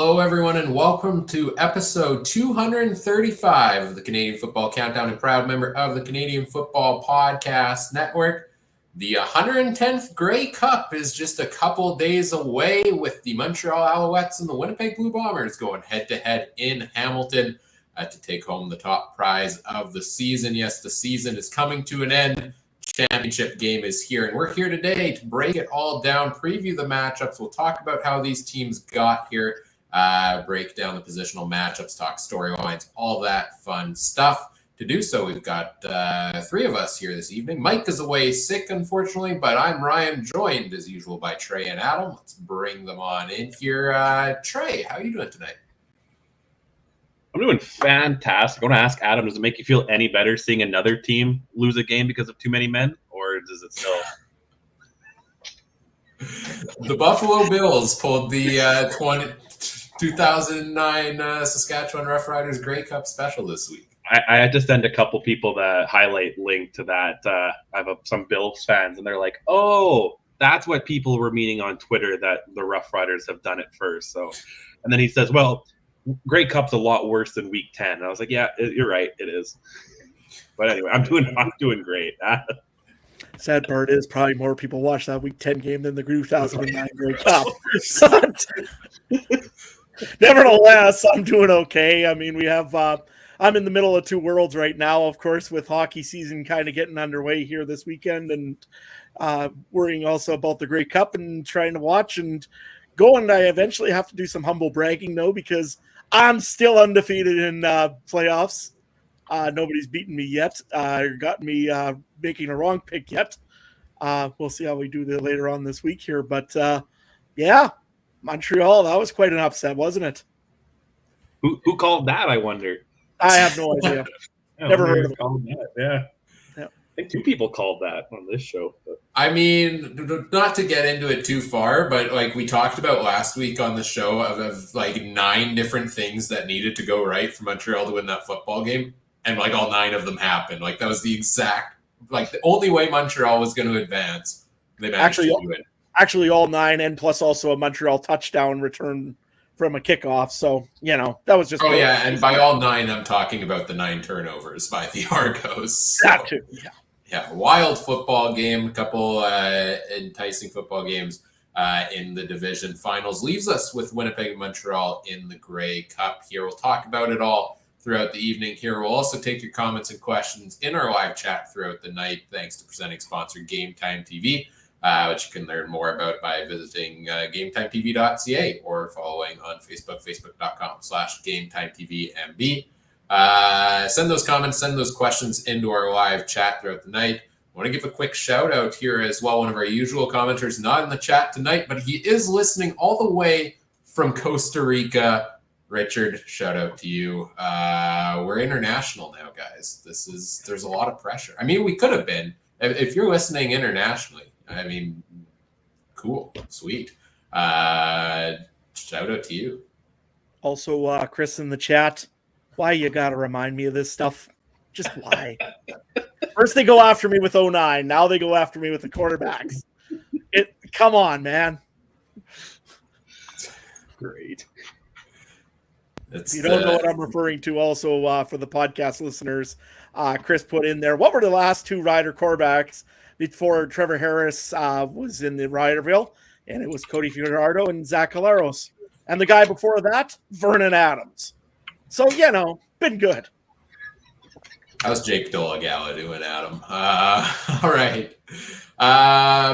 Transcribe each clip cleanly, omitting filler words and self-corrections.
Hello, everyone, and welcome to episode 235 of the Canadian Football Countdown and proud member of the Canadian Football Podcast Network. The 110th Grey Cup is just a couple days away, with the Montreal Alouettes and the Winnipeg Blue Bombers going head-to-head in Hamilton to take home the top prize of the season. Yes, the season is coming to an end. Championship game is here, and we're here today to break it all down, preview the matchups. We'll talk about how these teams got here, break down the positional matchups, talk storylines, all that fun stuff. To do so, we've got three of us here this evening. Mike is away sick, unfortunately, but I'm Ryan, joined as usual by Trey and Adam. Let's bring them on in here. Trey, how are you doing tonight? I'm doing fantastic. I want to ask Adam, does it make you feel any better seeing another team lose a game because of too many men, or does it still? The Buffalo Bills pulled the 2009 Saskatchewan Roughriders Grey Cup special this week. I had to send a couple people the highlight link to that. I have some Bills fans, and they're like, oh, that's what people were meaning on Twitter, that the Roughriders have done it first. So, and then he says, well, Grey Cup's a lot worse than Week 10. And I was like, yeah, you're right, it is. But anyway, I'm doing great. Sad part is probably more people watch that Week 10 game than the 2009 Grey Cup. Nevertheless, I'm doing okay. I mean, we have I'm in the middle of two worlds right now, of course, with hockey season kind of getting underway here this weekend, and worrying also about the Grey Cup and trying to watch and go. And I eventually have to do some humble bragging, though, because I'm still undefeated in playoffs. Nobody's beaten me yet, or gotten me making a wrong pick yet. We'll see how we do later on this week here. But, yeah, Montreal, that was quite an upset, wasn't it? Who called that, I wonder? I have no idea. Never heard of it. Yeah. I think two people called that on this show. But. I mean, not to get into it too far, but like we talked about last week on the show of like 9 different things that needed to go right for Montreal to win that football game. And like all 9 of them happened. Like that was the exact, like the only way Montreal was going to advance. They managed to do it. Actually, all 9, and plus also a Montreal touchdown return from a kickoff. So, you know, that was just. Oh, yeah. And by all 9, I'm talking about the 9 turnovers by the Argos. So, that too. Yeah. Yeah. Wild football game. A couple enticing football games in the division finals. Leaves us with Winnipeg and Montreal in the Grey Cup here. We'll talk about it all throughout the evening here. We'll also take your comments and questions in our live chat throughout the night, thanks to presenting sponsor Game Time TV, which you can learn more about by visiting GameTimeTV.ca or following on Facebook, facebook.com/GameTimeTVMB. Send those comments, send those questions into our live chat throughout the night. I want to give a quick shout out here as well. One of our usual commenters, not in the chat tonight, but he is listening all the way from Costa Rica. Richard, shout out to you. We're international now, guys. There's a lot of pressure. I mean, we could have been. If you're listening internationally, I mean, cool, sweet. Shout out to you. Also, Chris in the chat, why you got to remind me of this stuff? Just why? First they go after me with 09. Now they go after me with the quarterbacks. Come on, man. Great. If you don't know what I'm referring to, also for the podcast listeners, Chris put in there, what were the last 2 Rider quarterbacks before Trevor Harris was in the Riderville? And it was Cody Fiorardo and Zach Caleros. And the guy before that, Vernon Adams. So, you know, been good. How's Jake Dolagala doing, Adam? All right.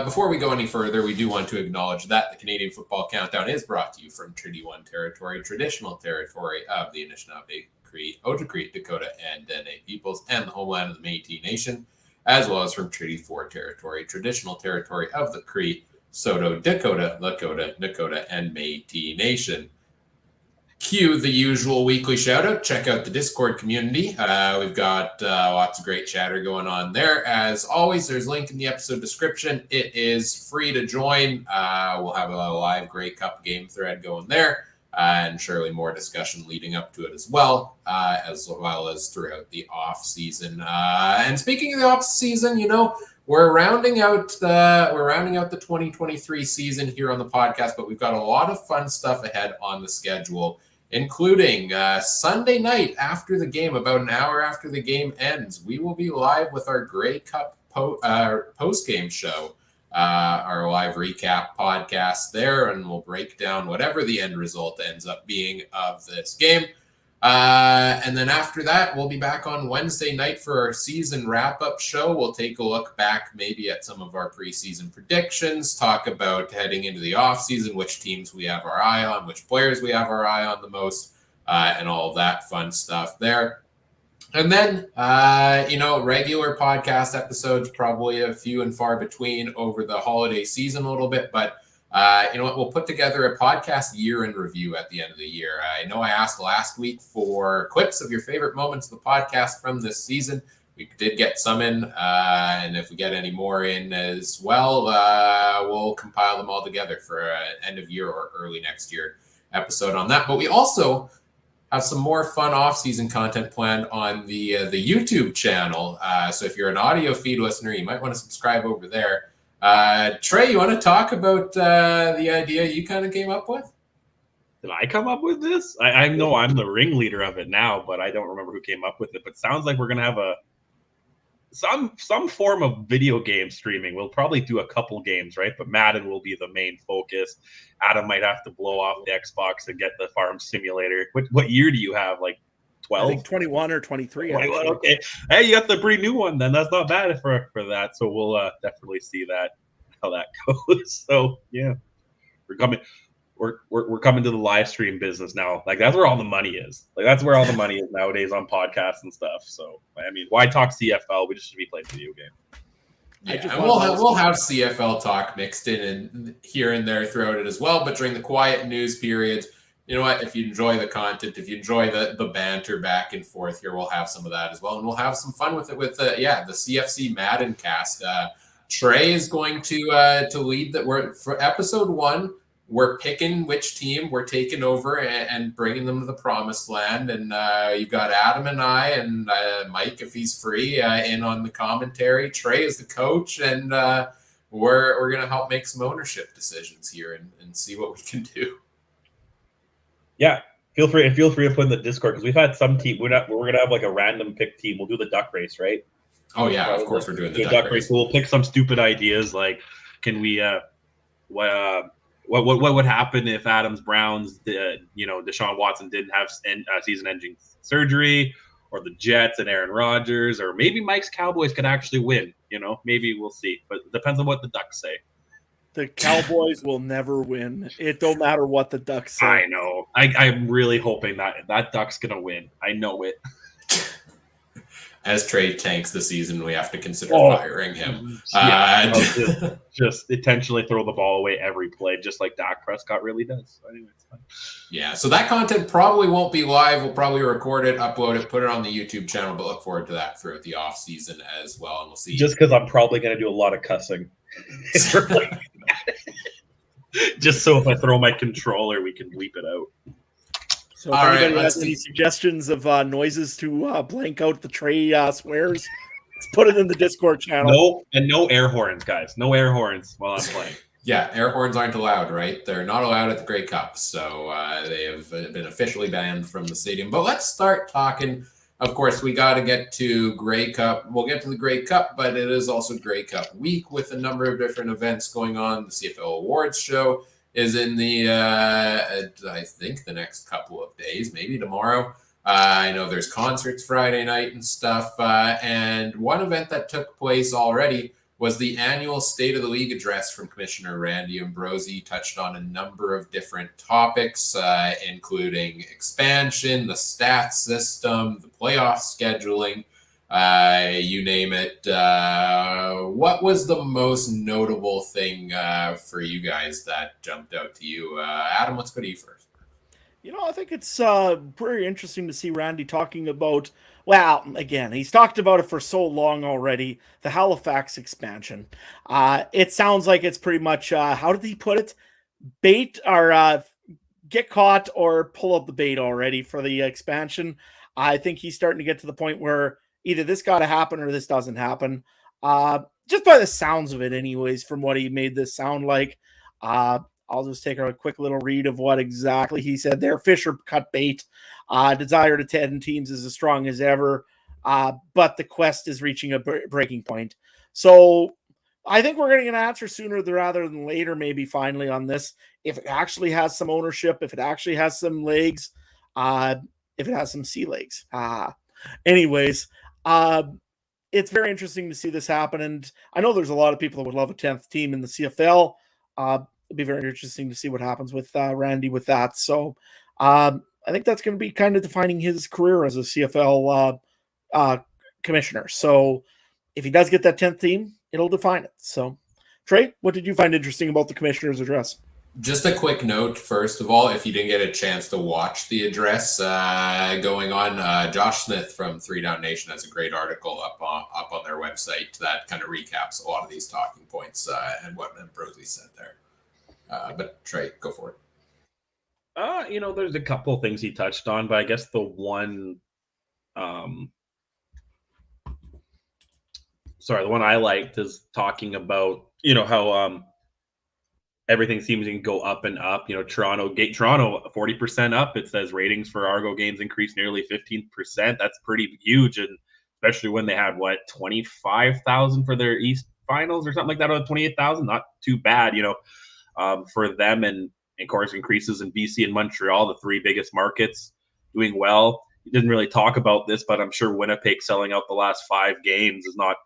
Before we go any further, we do want to acknowledge that the Canadian Football Countdown is brought to you from Treaty 1 territory, traditional territory of the Anishinaabe, Cree, Oji-Cree, Dakota, and Dene peoples, and the homeland of the Métis Nation, as well as from Treaty 4 territory, traditional territory of the Cree, Saulteaux, Dakota, Lakota, Nakota, and Métis Nation. Cue the usual weekly shout out. Check out the Discord community. We've got lots of great chatter going on there. As always, there's a link in the episode description. It is free to join. We'll have a live Grey Cup game thread going there, and surely more discussion leading up to it as well as throughout the off season. And speaking of the off season, you know, we're rounding out the 2023 season here on the podcast, but we've got a lot of fun stuff ahead on the schedule, including Sunday night after the game, about an hour after the game ends. We will be live with our Grey Cup post-game show, our live recap podcast there, and we'll break down whatever the end result ends up being of this game. And then after that, we'll be back on Wednesday night for our season wrap-up show. We'll take a look back maybe at some of our preseason predictions, talk about heading into the offseason, which teams we have our eye on, which players we have our eye on the most, and all of that fun stuff there. And then, regular podcast episodes, probably a few and far between over the holiday season a little bit, but you know what? We'll put together a podcast year in review at the end of the year. I know I asked last week for clips of your favorite moments of the podcast from this season. We did get some in, and if we get any more in as well, we'll compile them all together for an end of year or early next year episode on that. But we also have some more fun off-season content planned on the YouTube channel. So if you're an audio feed listener, you might want to subscribe over there. Trey, you want to talk about the idea you kind of came up with? Did I come up with this? I know I'm the ringleader of it now, but I don't remember who came up with it. But sounds like we're gonna have some form of video game streaming. We'll probably do a couple games, right? But Madden will be the main focus. Adam might have to blow off the Xbox and get the Farm Simulator. What year do you have? Like 12? I think 21 or 23. 21, okay. Hey, you got the pretty new one then. That's not bad for that. So we'll definitely see how that goes. So yeah, we're coming to the live stream business now. Like that's where all the money is. Like that's where all the money is nowadays on podcasts and stuff. So I mean, why talk CFL? We just should be playing video game. Yeah, and we'll have CFL talk mixed in and here and there throughout it as well. But during the quiet news periods, you know what? If you enjoy the content, if you enjoy the banter back and forth here, we'll have some of that as well, and we'll have some fun with it. With the CFC Madden cast. Trey is going to lead that. We're for episode 1. We're picking which team we're taking over and bringing them to the promised land. And you've got Adam and I and Mike, if he's free, in on the commentary. Trey is the coach, and we're going to help make some ownership decisions here and see what we can do. Yeah, feel free to put in the Discord, because we've had some team. We're going to have like a random pick team. We'll do the duck race, right? Oh yeah, of course we're doing the duck race. We'll pick some stupid ideas like, can we what would happen if Adams Browns, Deshaun Watson didn't have season-ending surgery, or the Jets and Aaron Rodgers, or maybe Mike's Cowboys could actually win. Maybe we'll see, but it depends on what the Ducks say. The Cowboys will never win. It don't matter what the Ducks say. I know. I'm really hoping that Duck's gonna win. I know it. As Trey tanks the season, we have to consider firing him. Just intentionally throw the ball away every play, just like Dak Prescott really does. So anyway, it's fine. Yeah, so that content probably won't be live. We'll probably record it, upload it, put it on the YouTube channel, but look forward to that throughout the off season as well. And we'll see. Just because I'm probably going to do a lot of cussing. Just so if I throw my controller, we can bleep it out. So if anybody has any suggestions of noises to blank out the Trey swears, let's put it in the Discord channel. No air horns, guys. No air horns while I'm playing. Yeah, air horns aren't allowed, right? They're not allowed at the Grey Cup, so they have been officially banned from the stadium. But let's start talking. Of course, we got to get to Grey Cup. We'll get to the Grey Cup, but it is also Grey Cup week with a number of different events going on. The CFL Awards show is in the, I think, the next couple of days, maybe tomorrow. I know there's concerts Friday night and stuff. And one event that took place already was the annual State of the League address from Commissioner Randy Ambrosie. Touched on a number of different topics, including expansion, the stats system, the playoff scheduling, you name it. What was the most notable thing for you guys that jumped out to you? Adam, let's go to you first. I think it's pretty interesting to see Randy talking about, well, again, he's talked about it for so long already, the Halifax expansion. It sounds like it's pretty much, how did he put it? Bait or get caught or pull up the bait already for the expansion. I think he's starting to get to the point where either this got to happen or this doesn't happen. just by the sounds of it, anyways, from what he made this sound like. I'll just take a quick little read of what exactly he said there. Fisher cut bait. Desire to 10 teams is as strong as ever, but the quest is reaching a breaking point. So I think we're getting an answer sooner rather than later, maybe finally on this. If it actually has some ownership, if it actually has some legs, if it has some sea legs. Anyways, it's very interesting to see this happen. And I know there's a lot of people that would love a 10th team in the CFL. It'd be very interesting to see what happens with Randy with that. So I think that's going to be kind of defining his career as a CFL commissioner. So if he does get that 10th team, it'll define it. So Trey, what did you find interesting about the commissioner's address? Just a quick note, first of all, if you didn't get a chance to watch the address going on, Josh Smith from 3 Down Nation has a great article up on their website that kind of recaps a lot of these talking points and what Ambrosi said there. But Trey, go for it. There's a couple of things he touched on, but I guess the one, the one I liked is talking about, how everything seems to go up and up. Toronto 40% up. It says ratings for Argo games increased nearly 15%. That's pretty huge, and especially when they had 25,000 for their East finals or something like that, or 28,000. Not too bad, for them. And of course, increases in BC and Montreal, the 3 biggest markets, doing well. He didn't really talk about this, but I'm sure Winnipeg selling out the last 5 games is not,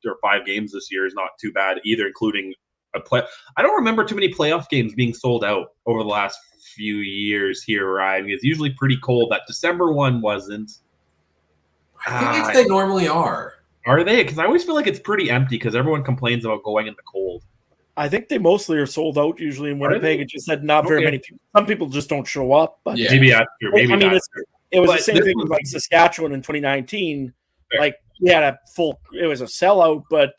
or 5 games this year is not too bad either, including I don't remember too many playoff games being sold out over the last few years here, Ryan. It's usually pretty cold. That December one wasn't. I feel like they normally are. Are they? Because I always feel like it's pretty empty because everyone complains about going in the cold. I think they mostly are sold out usually in Winnipeg. It just had not very many people. Some people just don't show up. But yeah. Maybe that's true. Maybe it was the same thing with Saskatchewan in 2019. Fair. We had it was a sellout, but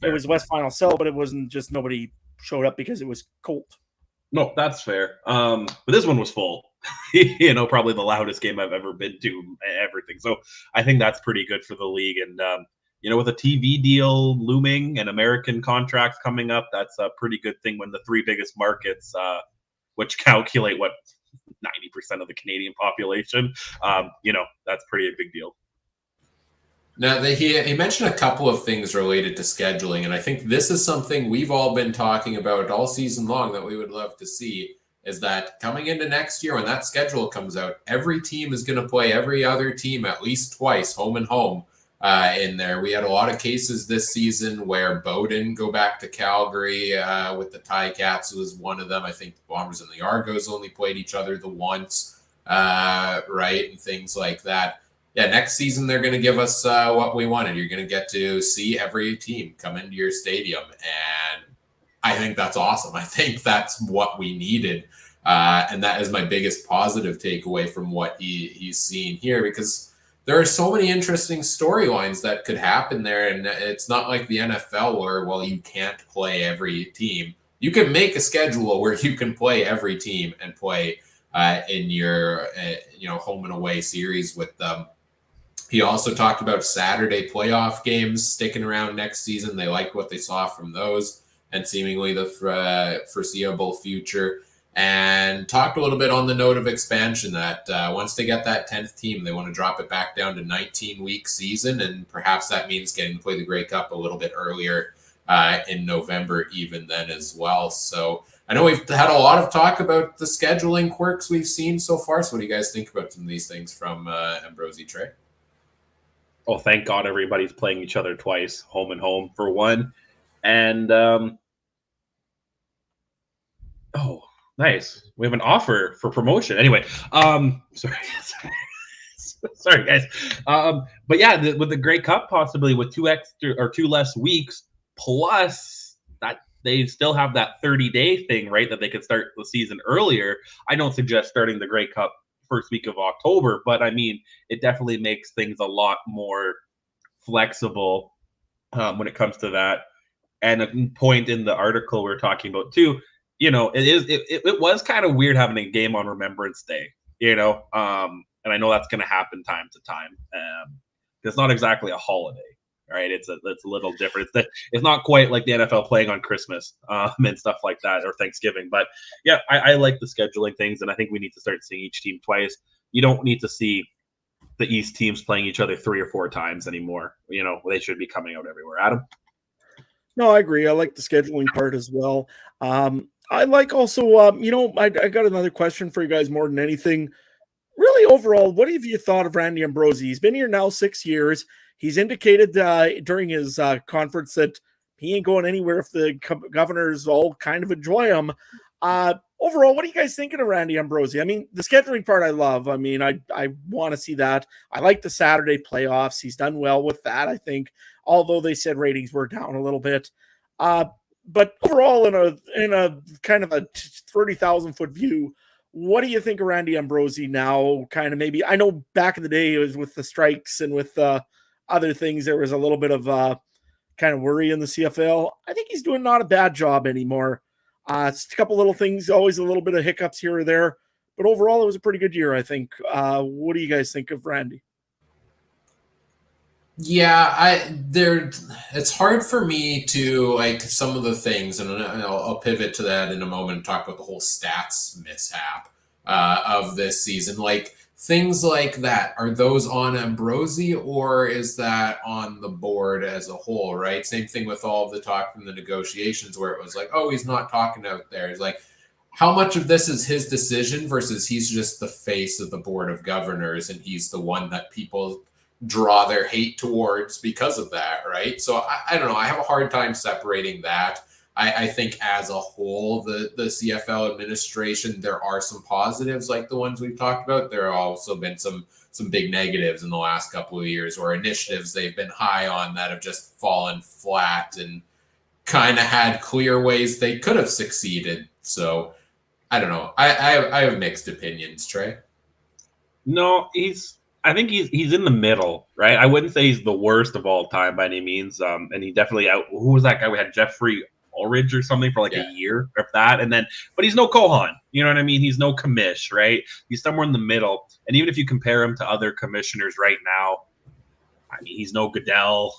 it was West Final sell, but it wasn't just nobody showed up because it was cold. No, that's fair. But this one was full. Probably the loudest game I've ever been to, everything. So I think that's pretty good for the league. And, with a TV deal looming and American contracts coming up, that's a pretty good thing when the 3 biggest markets, which calculate 90% of the Canadian population, that's pretty a big deal. Now, he mentioned a couple of things related to scheduling, and I think this is something we've all been talking about all season long that we would love to see, is that coming into next year when that schedule comes out, every team is going to play every other team at least twice, home and home, in there. We had a lot of cases this season where Bowden go back to Calgary with the Ticats was one of them. I think the Bombers and the Argos only played each other the once, right, and things like that. Yeah, next season they're going to give us what we wanted. You're going to get to see every team come into your stadium, and I think that's awesome. I think that's what we needed, and that is my biggest positive takeaway from what he's seen here, because there are so many interesting storylines that could happen there, and it's not like the NFL where, you can't play every team. You can make a schedule where you can play every team and play in your home and away series with them. He also talked about Saturday playoff games sticking around next season. They liked what they saw from those and seemingly the foreseeable future. And talked a little bit on the note of expansion that once they get that 10th team, they want to drop it back down to 19-week season. And perhaps that means getting to play the Grey Cup a little bit earlier in November even then as well. So I know we've had a lot of talk about the scheduling quirks we've seen so far. So what do you guys think about some of these things from Ambrosi, Trey? Oh, thank God everybody's playing each other twice, home and home for one. And, nice. We have an offer for promotion. Anyway, sorry. Sorry, guys. But yeah, with the Grey Cup, possibly with 2 less weeks, plus that they still have that 30-day thing, right, that they could start the season earlier. I don't suggest starting the Grey Cup first week of October, but I mean, it definitely makes things a lot more flexible when it comes to that. And a point in the article we're talking about too, it was kind of weird having a game on Remembrance Day, and I know that's going to happen time to time. It's not exactly a holiday. right? It's a little different. It's not quite like the NFL playing on Christmas and stuff like that, or Thanksgiving. But yeah, I like the scheduling things, and I think we need to start seeing each team twice. You don't need to see the East teams playing each other 3 or 4 times anymore. They should be coming out everywhere. Adam? No, I agree. I like the scheduling part as well. I like also, I got another question for you guys more than anything. Really, overall, what have you thought of Randy Ambrosie? He's been here now 6 years. He's indicated during his conference that he ain't going anywhere if the governors all kind of enjoy him. Overall, what are you guys thinking of Randy Ambrosie? I mean, the scheduling part I love. I mean, I want to see that. I like the Saturday playoffs. He's done well with that, I think, although they said ratings were down a little bit. But overall, in a kind of a 30,000-foot view, what do you think of Randy Ambrosie now? Kind of maybe, I know back in the day it was with the strikes and with other things, there was a little bit of kind of worry in the CFL. I think he's doing not a bad job anymore. It's a couple little things, always a little bit of hiccups here or there, but overall it was a pretty good year, I think. What do you guys think of Randy? Yeah, it's hard for me to like some of the things, and I'll pivot to that in a moment and talk about the whole stats mishap of this season. Like things like that, are those on Ambrosie or is that on the board as a whole, right? Same thing with all of the talk from the negotiations where it was like, oh, he's not talking out there. It's like, how much of this is his decision versus he's just the face of the board of governors and he's the one that people draw their hate towards because of that, right? So I don't know. I have a hard time separating that. I think as a whole, the CFL administration, there are some positives like the ones we've talked about. There have also been some big negatives in the last couple of years, or initiatives they've been high on that have just fallen flat and kind of had clear ways they could have succeeded. So I don't know. I have mixed opinions, Trey. No, I think he's in the middle, right? I wouldn't say he's the worst of all time by any means. And he definitely who was that guy? We had Jeffrey Ulrich or something for a year of that. And then, but he's no Kohan. You know what I mean? He's no commish, right? He's somewhere in the middle. And even if you compare him to other commissioners right now, I mean, he's no Goodell.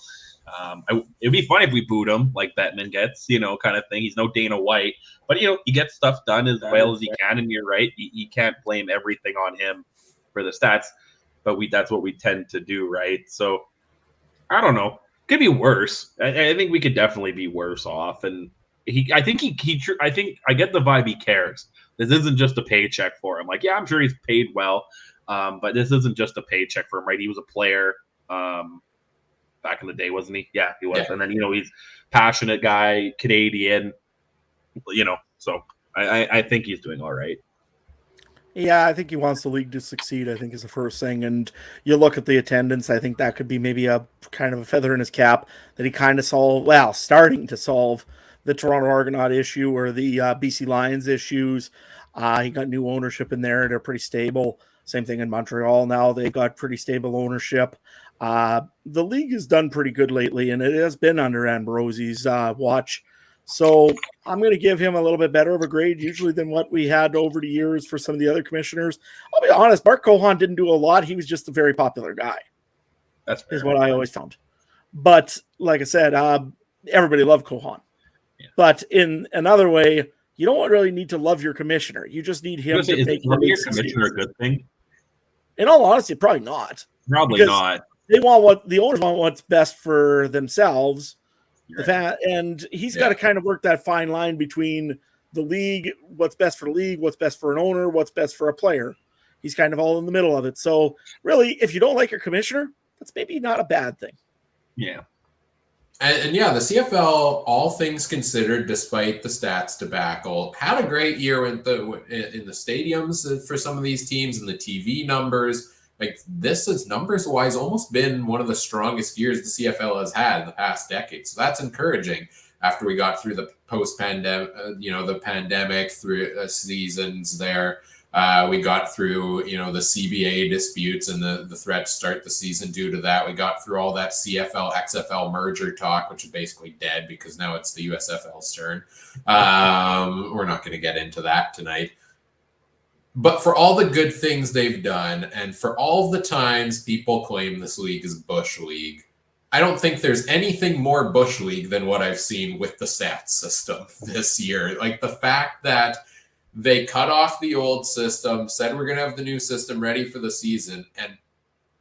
It'd be fun if we booed him like Bettman gets, kind of thing. He's no Dana White, but he gets stuff done as well as he can. And you're right. You can't blame everything on him for the stats. But that's what we tend to do, right? So I don't know. Could be worse. I think we could definitely be worse off. And I think I get the vibe he cares. This isn't just a paycheck for him. Like, yeah, I'm sure he's paid well, but this isn't just a paycheck for him, right? He was a player back in the day, wasn't he? Yeah, he was. Yeah. And then he's passionate guy, Canadian. So I think he's doing all right. Yeah, I think he wants the league to succeed, I think is the first thing. And you look at the attendance, I think that could be maybe a kind of a feather in his cap that he kind of starting to solve the Toronto Argonaut issue or the BC Lions issues. He got new ownership in there. They're pretty stable. Same thing in Montreal now. They got pretty stable ownership. The league has done pretty good lately, and it has been under Ambrosie's watch. So I'm going to give him a little bit better of a grade usually than what we had over the years for some of the other commissioners. I'll be honest, Mark Kohan didn't do a lot. He was just a very popular guy. That's fair. Is what I always found. But like I said, everybody loved Kohan. Yeah. But in another way, you don't really need to love your commissioner. You just need him to make your commissioner a good thing. In all honesty, probably not. Probably not. They want the owners want what's best for themselves. And he's got to kind of work that fine line between the league, what's best for the league, what's best for an owner, what's best for a player. He's kind of all in the middle of it. So really, if you don't like your commissioner, that's maybe not a bad thing. Yeah. And yeah, the CFL, all things considered, despite the stats debacle, had a great year in the stadiums for some of these teams and the TV numbers. Like, this has numbers-wise almost been one of the strongest years the CFL has had in the past decade. So that's encouraging after we got through the post-pandemic, the pandemic through seasons there. We got through, the CBA disputes and the threat to start the season due to that. We got through all that CFL, XFL merger talk, which is basically dead because now it's the USFL's turn. We're not going to get into that tonight. But for all the good things they've done, and for all the times people claim this league is Bush League, I don't think there's anything more Bush League than what I've seen with the stats system this year. Like the fact that they cut off the old system, said we're going to have the new system ready for the season, and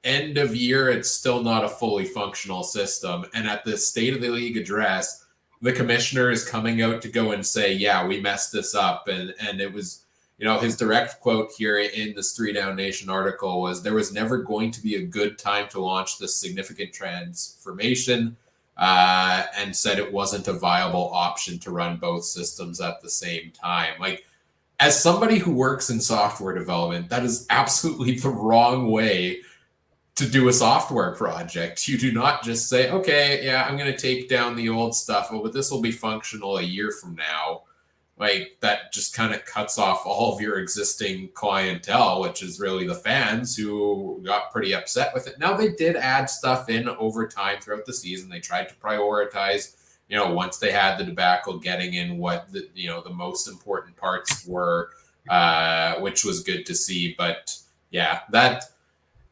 end of year, it's still not a fully functional system. And at the State of the League address, the commissioner is coming out to go and say, yeah, we messed this up. And it was, his direct quote here in this 3 Down Nation article was, there was never going to be a good time to launch this significant transformation, and said it wasn't a viable option to run both systems at the same time. Like, as somebody who works in software development, that is absolutely the wrong way to do a software project. You do not just say, okay, yeah, I'm going to take down the old stuff, but this will be functional a year from now. Like, that just kind of cuts off all of your existing clientele, which is really the fans who got pretty upset with it. Now, they did add stuff in over time throughout the season. They tried to prioritize, once they had the debacle, getting in what the most important parts were, which was good to see. But yeah, that,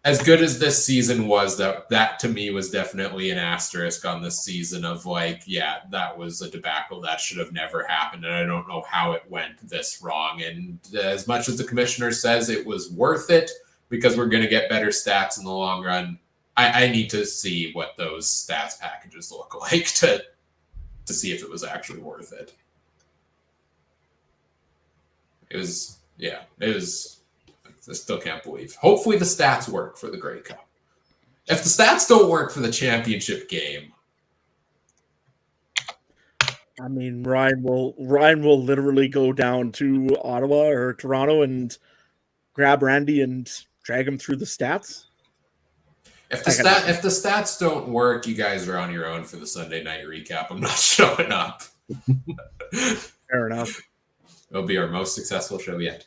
as good as this season was, that to me was definitely an asterisk on this season of like, yeah, that was a debacle that should have never happened. And I don't know how it went this wrong. And as much as the commissioner says it was worth it because we're going to get better stats in the long run, I need to see what those stats packages look like to see if it was actually worth it. It was. I still can't believe. Hopefully the stats work for the Grey Cup. If the stats don't work for the championship game, I mean, Ryan will literally go down to Ottawa or Toronto and grab Randy and drag him through the stats. If the stats don't work, you guys are on your own for the Sunday night recap. I'm not showing up. Fair enough. It'll be our most successful show yet.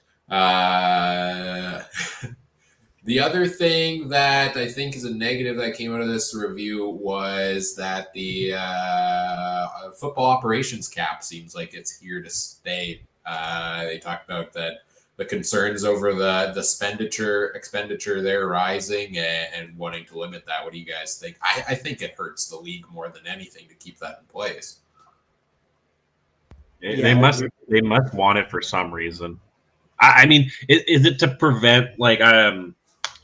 The other thing that I think is a negative that came out of this review was that the football operations cap seems like it's here to stay. They talked about that the concerns over the expenditure there rising and wanting to limit that. What do you guys think? I think it hurts the league more than anything to keep that in place. They must want it for some reason. I mean, is it to prevent like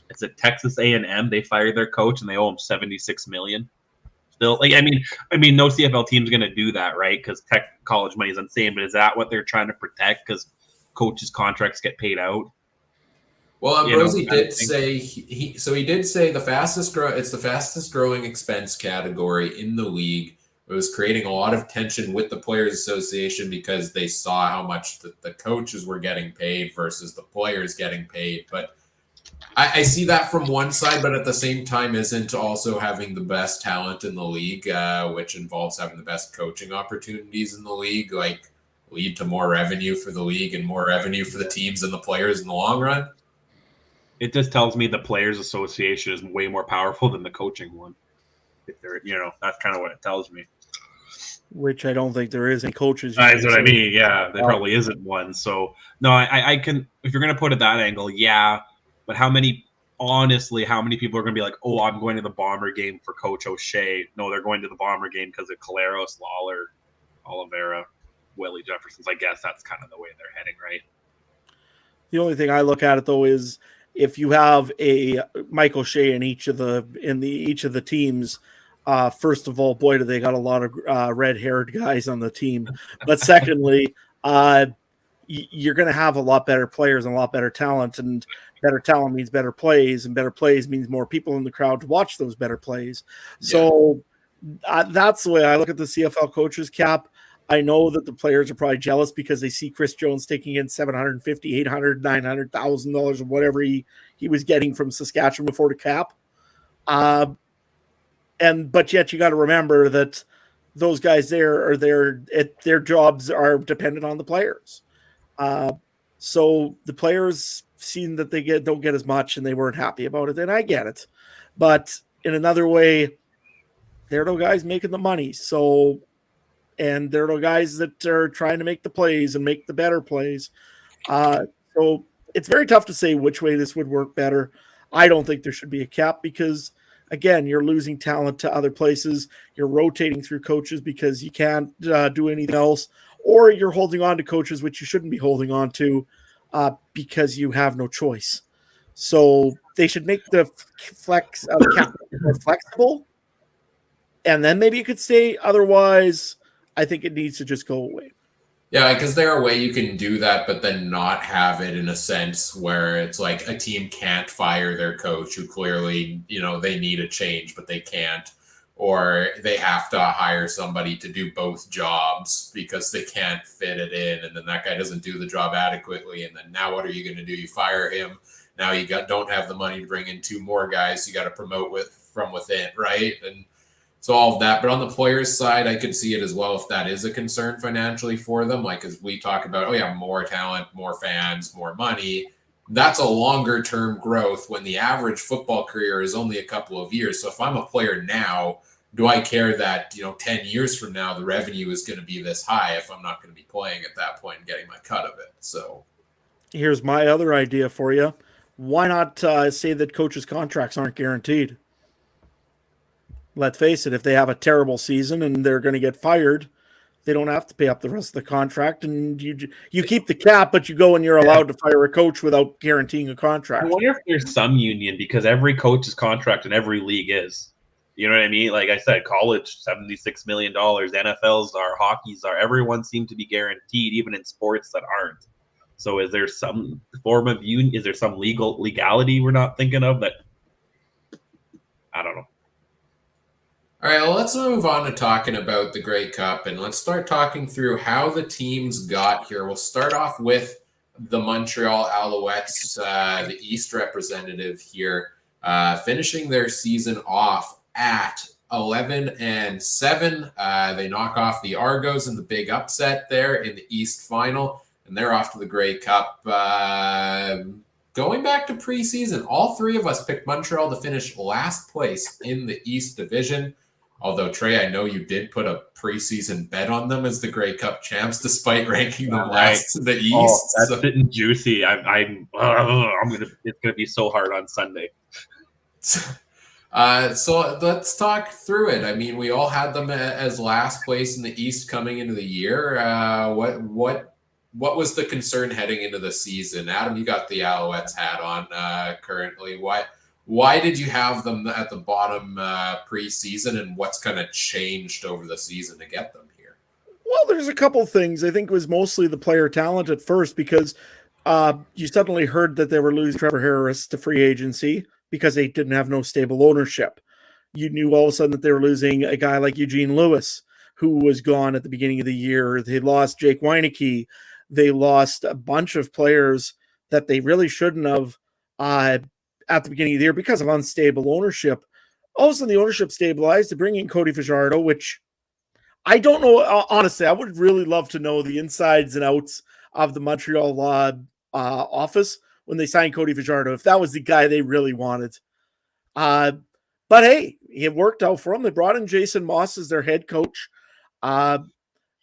it's a Texas A&M? They fired their coach and they owe him $76 million. Still, like I mean, no CFL team's going to do that, right? Because tech college money is insane. But is that what they're trying to protect? Because coaches' contracts get paid out. Well, Ambrosi did say he did say it's the fastest growing expense category in the league. It was creating a lot of tension with the Players Association because they saw how much the coaches were getting paid versus the players getting paid. But I see that from one side, but at the same time isn't also having the best talent in the league, which involves having the best coaching opportunities in the league, like lead to more revenue for the league and more revenue for the teams and the players in the long run. It just tells me the Players Association is way more powerful than the coaching one. If they're, that's kind of what it tells me. Which I don't think there is any coaches. That's what I mean. Yeah, there probably isn't one. So no, I can. If you're going to put it that angle, yeah. But how many people are going to be like, oh, I'm going to the Bomber game for Coach O'Shea? No, they're going to the Bomber game because of Caleros, Lawler, Oliveira, Willie Jeffersons. I guess that's kind of the way they're heading, right? The only thing I look at it though is if you have a Mike O'Shea in each of the teams. First of all, boy, do they got a lot of red-haired guys on the team. But secondly, you're going to have a lot better players and a lot better talent, and better talent means better plays, and better plays means more people in the crowd to watch those better plays. So that's the way I look at the CFL coaches cap. I know that the players are probably jealous because they see Chris Jones taking in $750,000, $800,000, $900,000 or whatever he was getting from Saskatchewan before the cap. But yet you got to remember that those guys their jobs are dependent on the players. So the players seen that they don't get as much and they weren't happy about it. And I get it, but in another way, they're the guys making the money. So, and they're the guys that are trying to make the plays and make the better plays. So it's very tough to say which way this would work better. I don't think there should be a cap because again, you're losing talent to other places. You're rotating through coaches because you can't do anything else, or you're holding on to coaches which you shouldn't be holding on to because you have no choice. So they should make the cap more flexible, and then maybe you could stay. Otherwise, I think it needs to just go away. Yeah, because there are a way you can do that, but then not have it in a sense where it's like a team can't fire their coach who clearly, they need a change, but they can't. Or they have to hire somebody to do both jobs because they can't fit it in. And then that guy doesn't do the job adequately. And then now what are you going to do? You fire him. Now you don't have the money to bring in 2 more guys. You got to promote from within, right? And so all of that. But on the players' side, I could see it as well if that is a concern financially for them. Like as we talk about, more talent, more fans, more money. That's a longer-term growth when the average football career is only a couple of years. So if I'm a player now, do I care that, 10 years from now, the revenue is going to be this high if I'm not going to be playing at that point and getting my cut of it? So here's my other idea for you. Why not say that coaches' contracts aren't guaranteed? Let's face it, if they have a terrible season and they're going to get fired, they don't have to pay up the rest of the contract, and you keep the cap, but you go and you're allowed to fire a coach without guaranteeing a contract. I wonder if there's some union, because every coach's contract in every league is. You know what I mean? Like I said, college, $76 million, NFLs are, hockey's are, everyone seems to be guaranteed, even in sports that aren't. So is there some form of union? Is there some legality we're not thinking of that? I don't know. All right, well, let's move on to talking about the Grey Cup, and let's start talking through how the teams got here. We'll start off with the Montreal Alouettes, the East representative here, finishing their season off at 11-7. They knock off the Argos in the big upset there in the East final, and they're off to the Grey Cup. Going back to preseason, all 3 of us picked Montreal to finish last place in the East Division. Although, Trey, I know you did put a preseason bet on them as the Grey Cup champs, despite ranking them last in the East. Oh, that's sitting juicy. It's gonna be so hard on Sunday. So let's talk through it. I mean, we all had them as last place in the East coming into the year. What was the concern heading into the season? Adam, you got the Alouettes hat on currently. Why did you have them at the bottom preseason, and what's kind of changed over the season to get them here? Well, there's a couple things. I think it was mostly the player talent at first because you suddenly heard that they were losing Trevor Harris to free agency because they didn't have no stable ownership. You knew all of a sudden that they were losing a guy like Eugene Lewis, who was gone at the beginning of the year. They lost Jake Weineke. They lost a bunch of players that they really shouldn't have at the beginning of the year because of unstable ownership. All of a sudden, the ownership stabilized to bring in Cody Fajardo, which I don't know. Honestly, I would really love to know the insides and outs of the Montreal office when they signed Cody Fajardo, if that was the guy they really wanted. But hey, it worked out for them. They brought in Jason Moss as their head coach.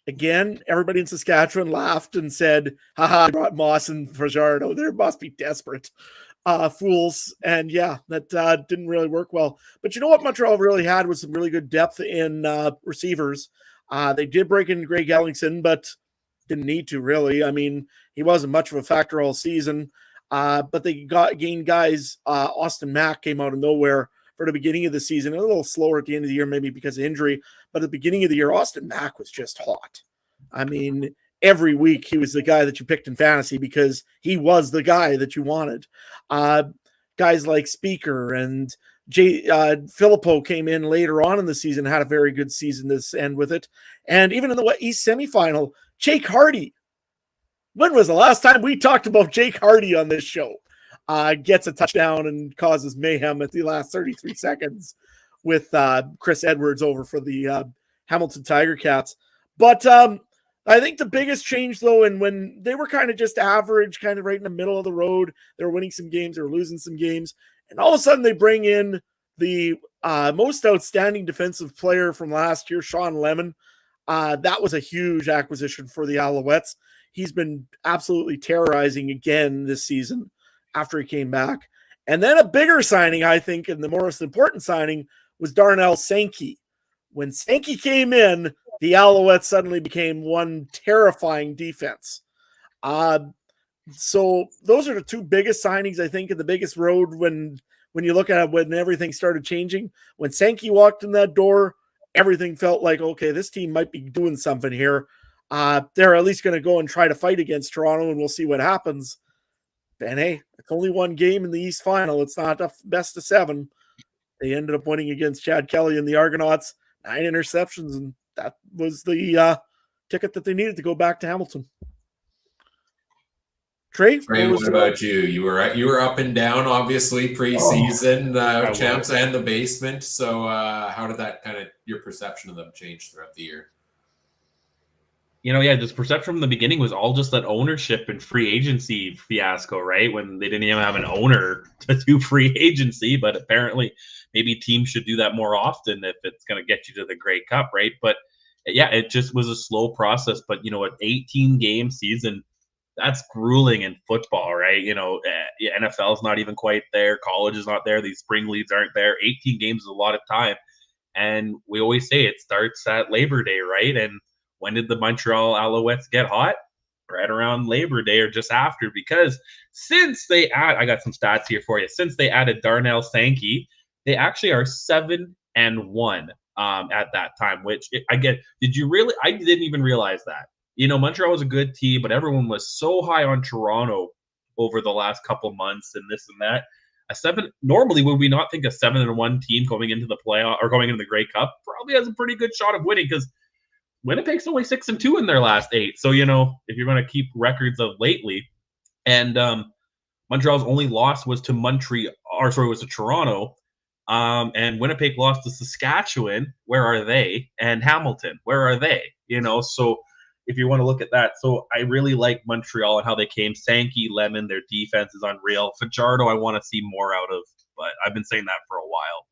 Again, everybody in Saskatchewan laughed and said, haha, they brought Moss and Fajardo. They must be desperate. Fools. And yeah, that didn't really work well. But you know what Montreal really had was some really good depth in receivers. They did break in Greg Ellingson, but didn't need to really. I mean, he wasn't much of a factor all season. But they gained guys. Austin Mack came out of nowhere for the beginning of the season, a little slower at the end of the year, maybe because of injury. But at the beginning of the year, Austin Mack was just hot. I mean, every week he was the guy that you picked in fantasy because he was the guy that you wanted. Guys like Speaker and Filippo came in later on in the season, had a very good season this end with it. And even in the East semifinal, Jake Hardy. When was the last time we talked about Jake Hardy on this show? Gets a touchdown and causes mayhem at the last 33 seconds with Chris Edwards over for the Hamilton Tiger Cats. But I think the biggest change, though, and when they were kind of just average, kind of right in the middle of the road, they were winning some games, they were losing some games, and all of a sudden they bring in the most outstanding defensive player from last year, Sean Lemon. That was a huge acquisition for the Alouettes. He's been absolutely terrorizing again this season after he came back. And then a bigger signing, I think, and the most important signing was Darnell Sankey. When Sankey came in, the Alouettes suddenly became one terrifying defense. So those are the two biggest signings, I think, and the biggest road when you look at it, when everything started changing. When Sankey walked in that door, everything felt like, okay, this team might be doing something here. They're at least going to go and try to fight against Toronto, and we'll see what happens. And hey, it's only one game in the East Final. It's not a best of 7. They ended up winning against Chad Kelly and the Argonauts, 9 interceptions, and that was the ticket that they needed to go back to Hamilton. Trey, what about you? You were up and down, obviously, preseason, champs and the basement. So how did that kind of, your perception of them change throughout the year? This perception from the beginning was all just that ownership and free agency fiasco, right? When they didn't even have an owner to do free agency, but apparently maybe teams should do that more often if it's going to get you to the Grey Cup, right? But yeah, it just was a slow process. But, an 18-game season, that's grueling in football, right? NFL is not even quite there. College is not there. These spring leagues aren't there. 18 games is a lot of time. And we always say it starts at Labor Day, right? And when did the Montreal Alouettes get hot? Right around Labor Day or just after, because since they I got some stats here for you. Since they added Darnell Sankey, they actually are 7-1 at that time, which I get. I didn't even realize that. Montreal was a good team, but everyone was so high on Toronto over the last couple months and this and that. Normally, would we not think a 7-1 team going into the playoff or going into the Grey Cup probably has a pretty good shot of winning, because Winnipeg's only 6-2 in their last 8. So, if you're going to keep records of lately, and Montreal's only loss was to Toronto, and Winnipeg lost to Saskatchewan. Where are they? And Hamilton, where are they? So if you want to look at that. So I really like Montreal and how they came. Sankey, Lemon, their defense is unreal. Fajardo, I want to see more out of, but I've been saying that for a while.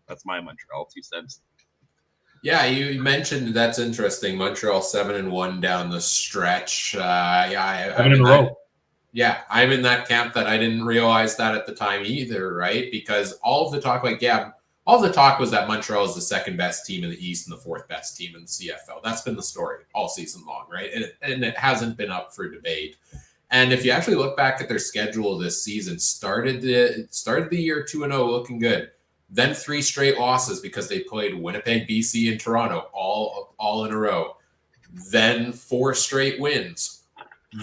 That's my Montreal 2 cents. Yeah, you mentioned that's interesting. Montreal 7-1 down the stretch. 7 in a row. Yeah, I'm in that camp that I didn't realize that at the time either, right? Because all of the talk, all the talk was that Montreal is the second best team in the East and the 4th best team in the CFL. That's been the story all season long, right? And it hasn't been up for debate. And if you actually look back at their schedule this season, started the year 2-0 looking good. Then 3 straight losses because they played Winnipeg, BC, and Toronto all in a row. Then 4 straight wins.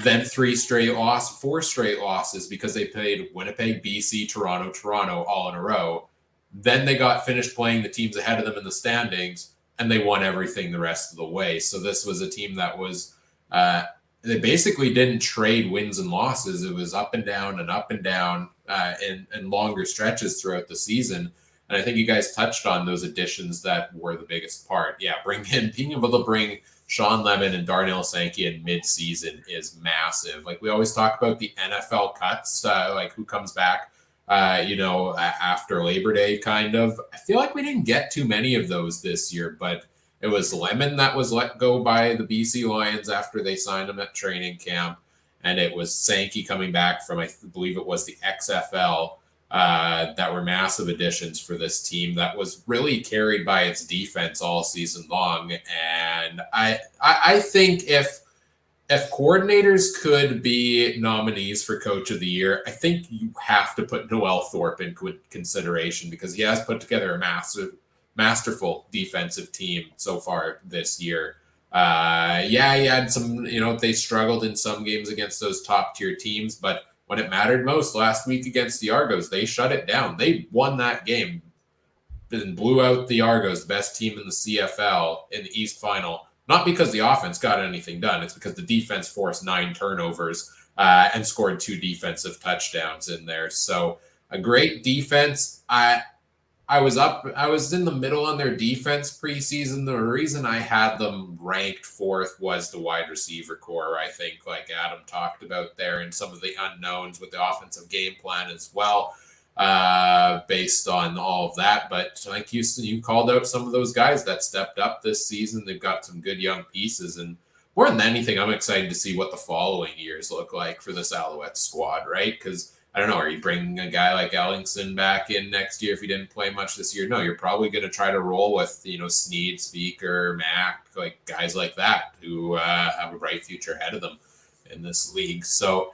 Then 4 straight losses because they played Winnipeg, BC, Toronto all in a row. Then they got finished playing the teams ahead of them in the standings, and they won everything the rest of the way. So this was a team that was they basically didn't trade wins and losses. It was up and down in longer stretches throughout the season. And I think you guys touched on those additions that were the biggest part. Yeah, being able to bring Sean Lemon and Darnell Sankey in mid-season is massive. Like we always talk about the NFL cuts, like who comes back, after Labor Day, kind of. I feel like we didn't get too many of those this year, but it was Lemon that was let go by the BC Lions after they signed him at training camp. And it was Sankey coming back from, I believe it was the XFL, that were massive additions for this team that was really carried by its defense all season long. And I think if coordinators could be nominees for Coach of the Year, I think you have to put Noel Thorpe in consideration because he has put together a masterful defensive team so far this year. He had some, they struggled in some games against those top tier teams, but when it mattered most last week against the Argos, they shut it down. They won that game and blew out the Argos, the best team in the CFL in the East Final. Not because the offense got anything done. It's because the defense forced 9 turnovers and scored 2 defensive touchdowns in there. So a great defense. I was in the middle on their defense preseason. The reason I had them ranked 4th was the wide receiver core. I think, like Adam talked about there, and some of the unknowns with the offensive game plan as well, based on all of that. But like you called out some of those guys that stepped up this season. They've got some good young pieces, and more than anything, I'm excited to see what the following years look like for this Alouettes squad, right? Because I don't know, are you bringing a guy like Ellingson back in next year if he didn't play much this year? No, you're probably going to try to roll with, Sneed, Speaker, Mac, like guys like that who have a bright future ahead of them in this league. So,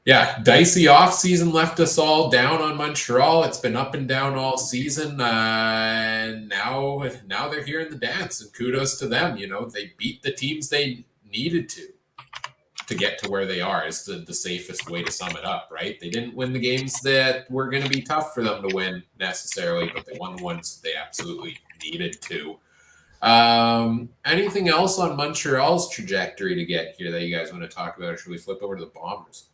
yeah, dicey offseason left us all down on Montreal. It's been up and down all season. And now they're here in the dance, and kudos to them. They beat the teams they needed to get to where they are is the safest way to sum it up, right? They didn't win the games that were going to be tough for them to win necessarily, but they won the ones they absolutely needed to. Anything else on Montreal's trajectory to get here that you guys want to talk about, or should we flip over to the Bombers?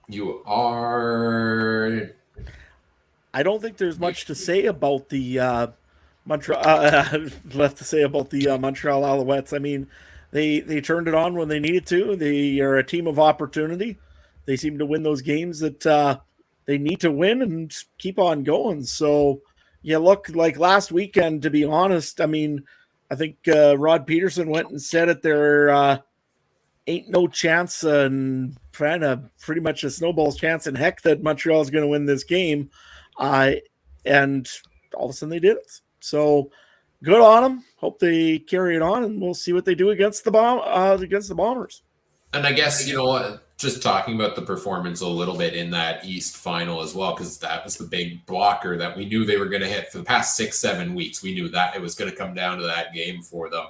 You are... I don't think there's much to say about the Montreal Montreal Alouettes. I mean, they turned it on when they needed to. They are a team of opportunity. They seem to win those games that they need to win and keep on going. So, yeah, look, like last weekend, to be honest, I mean, I think Rod Peterson went and said it there ain't no chance and pretty much a snowball's chance in heck that Montreal is going to win this game. And all of a sudden they did it. So good on them. Hope they carry it on, and we'll see what they do against the Bombers. And I guess, just talking about the performance a little bit in that East final as well, because that was the big blocker that we knew they were going to hit for the past 6-7 weeks. We knew that it was going to come down to that game for them.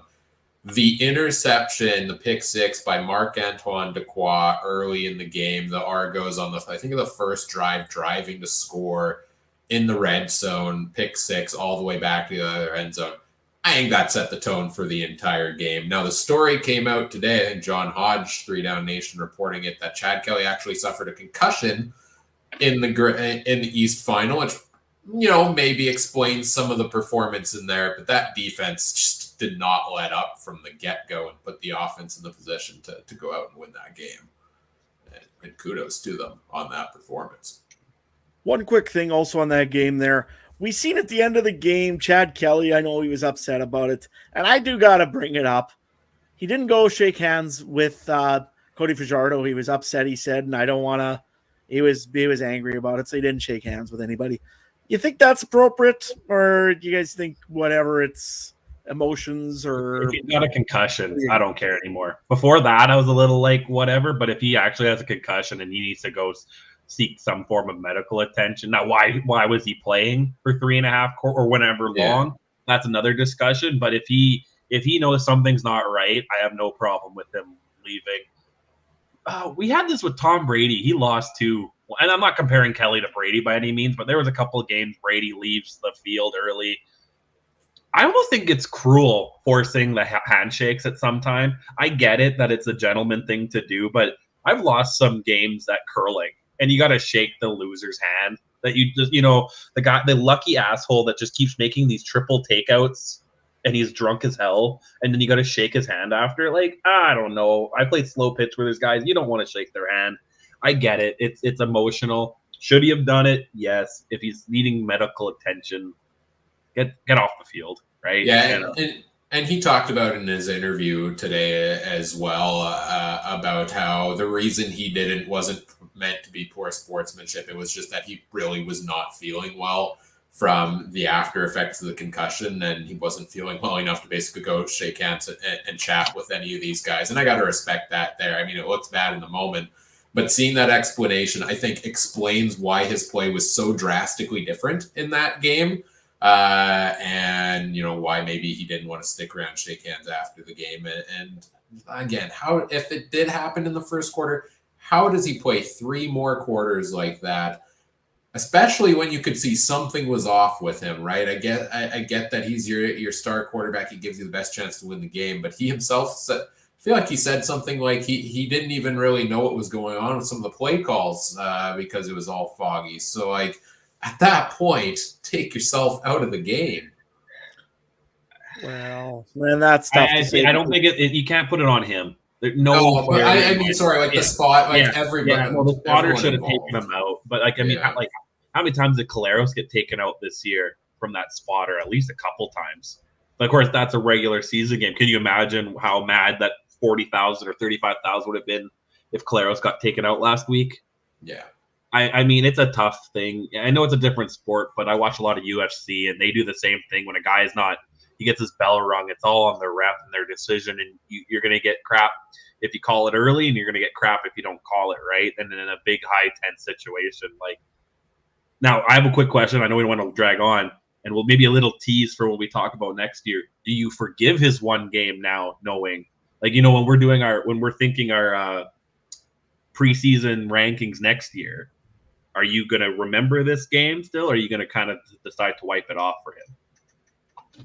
The interception, the pick six by Marc-Antoine Dequoy early in the game, the Argos on the first drive driving to score in the red zone, pick six all the way back to the other end zone. I think that set the tone for the entire game. Now, the story came out today, I think John Hodge, 3 Down Nation, reporting it, that Chad Kelly actually suffered a concussion in the East final, which, maybe explains some of the performance in there, but that defense just did not let up from the get-go and put the offense in the position to go out and win that game. And kudos to them on that performance. One quick thing also on that game there. We seen at the end of the game, Chad Kelly, I know he was upset about it, and I do got to bring it up. He didn't go shake hands with Cody Fajardo. He was upset, he said, and I don't want to – he was angry about it, so he didn't shake hands with anybody. You think that's appropriate, or do you guys think whatever, it's emotions or... If he's got a concussion, I don't care anymore. Before that, I was a little like, whatever, but if he actually has a concussion and he needs to go seek some form of medical attention, now why was he playing for 3.5 or whenever long? That's another discussion. But if he knows something's not right, I have no problem with him leaving. We had this with Tom Brady. He lost too. And I'm not comparing Kelly to Brady by any means, but there was a couple of games Brady leaves the field early. I almost think it's cruel forcing the handshakes at some time. I get it that it's a gentleman thing to do, but I've lost some games at curling, and you got to shake the loser's hand. That you just, the lucky asshole that just keeps making these triple takeouts, and he's drunk as hell, and then you got to shake his hand after. Like, I don't know. I played slow pitch where there's guys you don't want to shake their hand. I get it. It's emotional. Should he have done it? Yes. If he's needing medical attention, get off the field, right? Yeah, and he talked about in his interview today as well about how the reason he wasn't meant to be poor sportsmanship. It was just that he really was not feeling well from the after effects of the concussion, and he wasn't feeling well enough to basically go shake hands and chat with any of these guys. And I got to respect that there. I mean, it looks bad in the moment, but seeing that explanation, I think, explains why his play was so drastically different in that game. And why maybe he didn't want to stick around and shake hands after the game. And again, if it did happen in the first quarter, how does he play 3 more quarters like that? Especially when you could see something was off with him, right? I get that he's your star quarterback. He gives you the best chance to win the game, but he himself said, I feel like he said something like he didn't even really know what was going on with some of the play calls because it was all foggy. So like, at that point, take yourself out of the game. Well, man, that's tough to say. I don't think you can't put it on him. But I mean, sorry, the spot, everybody. Yeah, well, the spotter should have taken him out. But how many times did Caleros get taken out this year from that spotter? At least a couple times. But of course, that's a regular season game. Can you imagine how mad that 40,000 or 35,000 would have been if Collaros got taken out last week. Yeah. I mean, it's a tough thing. I know it's a different sport, but I watch a lot of UFC, and they do the same thing. When a guy is not, he gets his bell rung, it's all on the ref and their decision, and you're going to get crap if you call it early, and you're going to get crap if you don't call it, right? And then in a big, high-tense situation. Like, now, I have a quick question. I know we don't want to drag on, and we'll maybe a little tease for what we talk about next year. Do you forgive his one game now, knowing, like, you know, when we're thinking our preseason rankings next year, are you going to remember this game still, or are you going to kind of decide to wipe it off for him?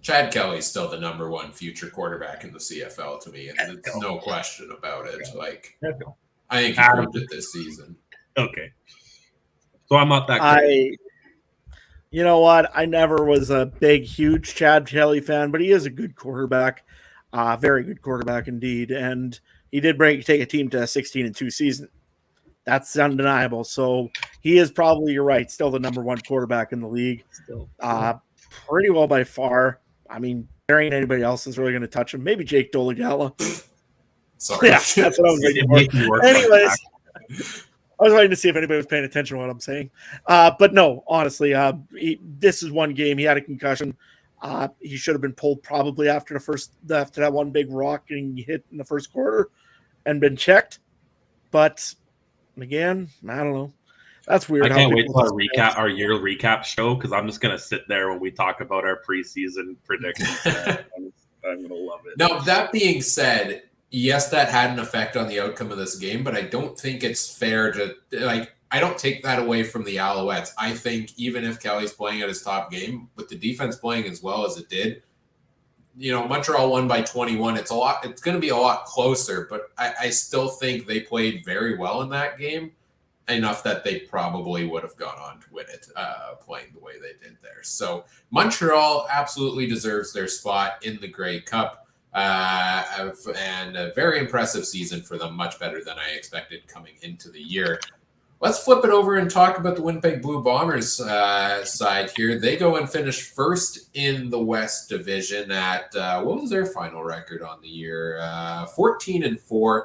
Chad Kelly's still the number one future quarterback in the CFL to me, and there's no question about it. Like, I think he proved it this season. Okay. So I'm not that crazy. You know what? I never was a big, huge Chad Kelly fan, but he is a good quarterback. Very good quarterback indeed. And he did take a team to a 16-2 season. That's undeniable. So he is probably, you're right, still the number one quarterback in the league. Pretty well by far. I mean, there ain't anybody else that's really going to touch him. Maybe Jake Dolegala. Sorry. Yeah, that's what I was waiting for. Anyways, I was waiting to see if anybody was paying attention to what I'm saying. But no, honestly, this is one game. He had a concussion. He should have been pulled probably after that one big rock getting hit in the first quarter and been checked. But again, I don't know. That's weird. I can't wait till our year recap show, because I'm just going to sit there when we talk about our preseason predictions. I'm going to love it. Now, that being said, yes, that had an effect on the outcome of this game, but I don't think it's fair to, like, I don't take that away from the Alouettes. I think even if Kelly's playing at his top game, with the defense playing as well as it did, you know, Montreal won by 21. It's going to be a lot closer, but I still think they played very well in that game, enough that they probably would have gone on to win it, playing the way they did there. So Montreal absolutely deserves their spot in the Grey Cup, and a very impressive season for them, much better than I expected coming into the year. Let's flip it over and talk about the Winnipeg Blue Bombers side here. They go and finish first in the West Division at, what was their final record on the year? 14-4.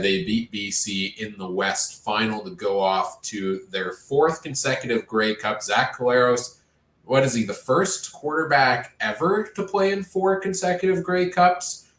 They beat BC in the West final to go off to their fourth consecutive Grey Cup. Zach Collaros, what is he, the first quarterback ever to play in 4 consecutive Grey Cups,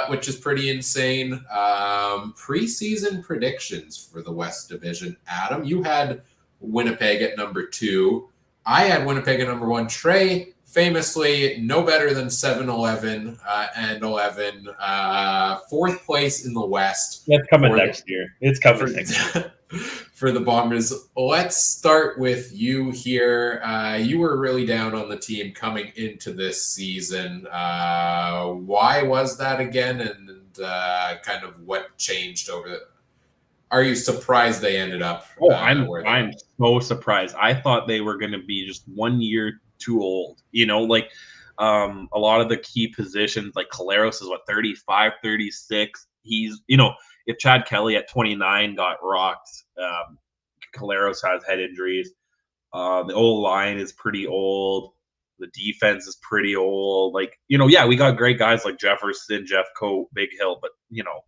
which is pretty insane. Preseason predictions for the West Division. Adam, you had Winnipeg at number 2. I had Winnipeg at number 1. Trey, famously, no better than 7-11 and 11. 4th place in the West. It's coming next year. It's coming next year. For the Bombers. Let's start with you here. You were really down on the team coming into this season. Why was that again? And kind of what changed over the... Are you surprised they ended up? I'm so surprised. I thought they were going to be just 1 year too old. You know, like a lot of the key positions, like Collaros is 35, 36. He's, you know, if Chad Kelly at 29 got rocked, Collaros has head injuries. The old line is pretty old. The defense is pretty old. Like, you know, yeah, we got great guys like Jefferson, Jeff Coe, Big Hill, but, you know,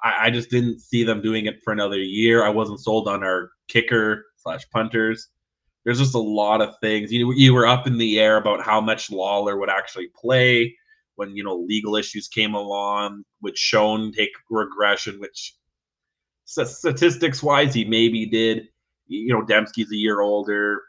I just didn't see them doing it for another year. I wasn't sold on our kicker/punters. There's just a lot of things. You were up in the air about how much Lawler would actually play when, you know, legal issues came along, which shown take regression, which statistics-wise he maybe did. You know, Dembski's a year older.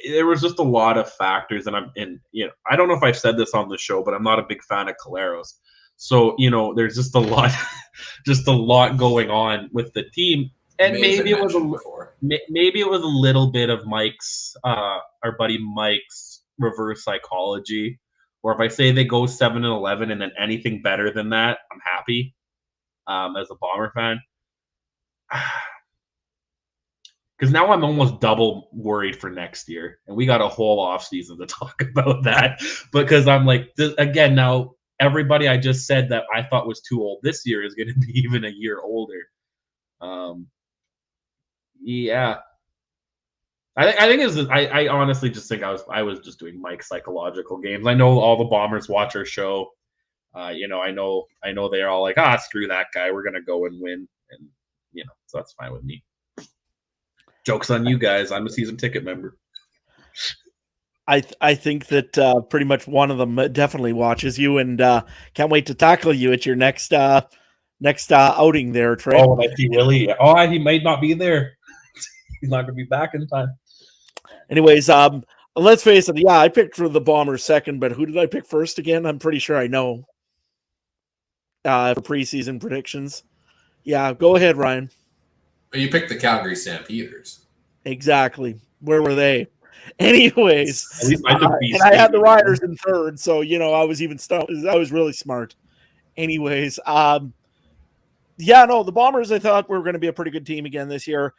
There was just a lot of factors, and you know, I don't know if I've said this on the show, but I'm not a big fan of Collaros. So, you know, there's just a lot going on with the team. And maybe it was a little bit of Mike's, our buddy Mike's reverse psychology. Or if I say they go 7-11 and then anything better than that, I'm happy as a Bomber fan. Because now I'm almost double worried for next year. And we got a whole offseason to talk about that. Because I'm like, again, now everybody I just said that I thought was too old this year is going to be even a year older. Yeah. I think it's. I honestly just think I was just doing Mike's psychological games. I know all the Bombers watch our show. I know they're all like, screw that guy, we're gonna go and win, and so that's fine with me. Joke's on you guys. I'm a season ticket member. I think that pretty much one of them definitely watches you, and can't wait to tackle you at your next outing there, Trey. Oh, I see Willie. Oh, he might not be there. He's not going to be back in time. Anyways, let's face it. Yeah, I picked for the Bombers second, but who did I pick first again? I'm pretty sure I know. For preseason predictions. Yeah, go ahead, Ryan. You picked the Calgary Stampeders. Exactly. Where were they? Anyways, at least I took and I had the Riders in third, so I was even I was really smart. Anyways, the Bombers I thought were going to be a pretty good team again this year.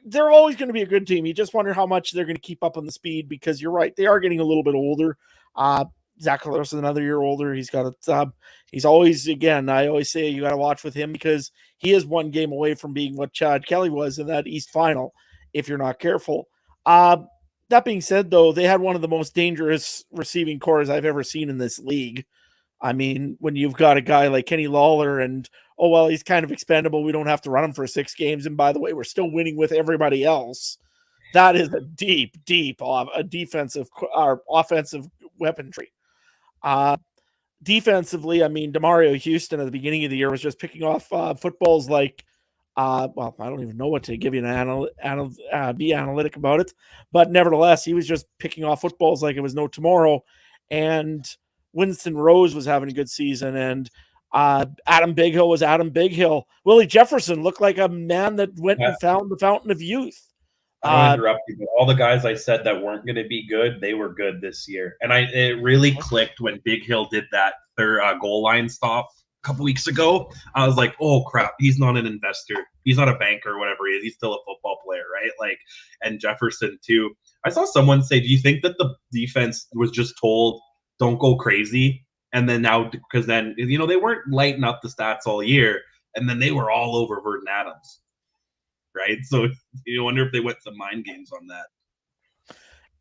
They're always going to be a good team. You just wonder how much they're going to keep up on the speed, because you're right, they are getting a little bit older. Zach Collaros is another year older. He's got he's always, again, I always say you got to watch with him, because he is one game away from being what Chad Kelly was in that East Final, if you're not careful. That being said, though, they had one of the most dangerous receiving cores I've ever seen in this league. I mean, when you've got a guy like Kenny Lawler and, he's kind of expendable, we don't have to run him for 6 games. And by the way, we're still winning with everybody else. That is a deep defensive or offensive weaponry. Defensively, I mean, DeMario Houston at the beginning of the year was just picking off footballs like, I don't even know what to give you be analytic about it, but nevertheless, he was just picking off footballs like it was no tomorrow. And Winston Rose was having a good season, and Adam Bighill was Adam Bighill. Willie Jefferson looked like a man that went and found the fountain of youth. I interrupt you, but all the guys I said that weren't going to be good, they were good this year, and it really clicked when Bighill did that goal line stop a couple weeks ago. I was like, oh crap, he's not an investor, he's not a banker or whatever he is, he's still a football player, right? Like, and Jefferson too. I saw someone say, do you think that the defense was just told don't go crazy, and then now, because then they weren't lighting up the stats all year, and then they were all over Vernon Adams, right? So you wonder if they went some mind games on that.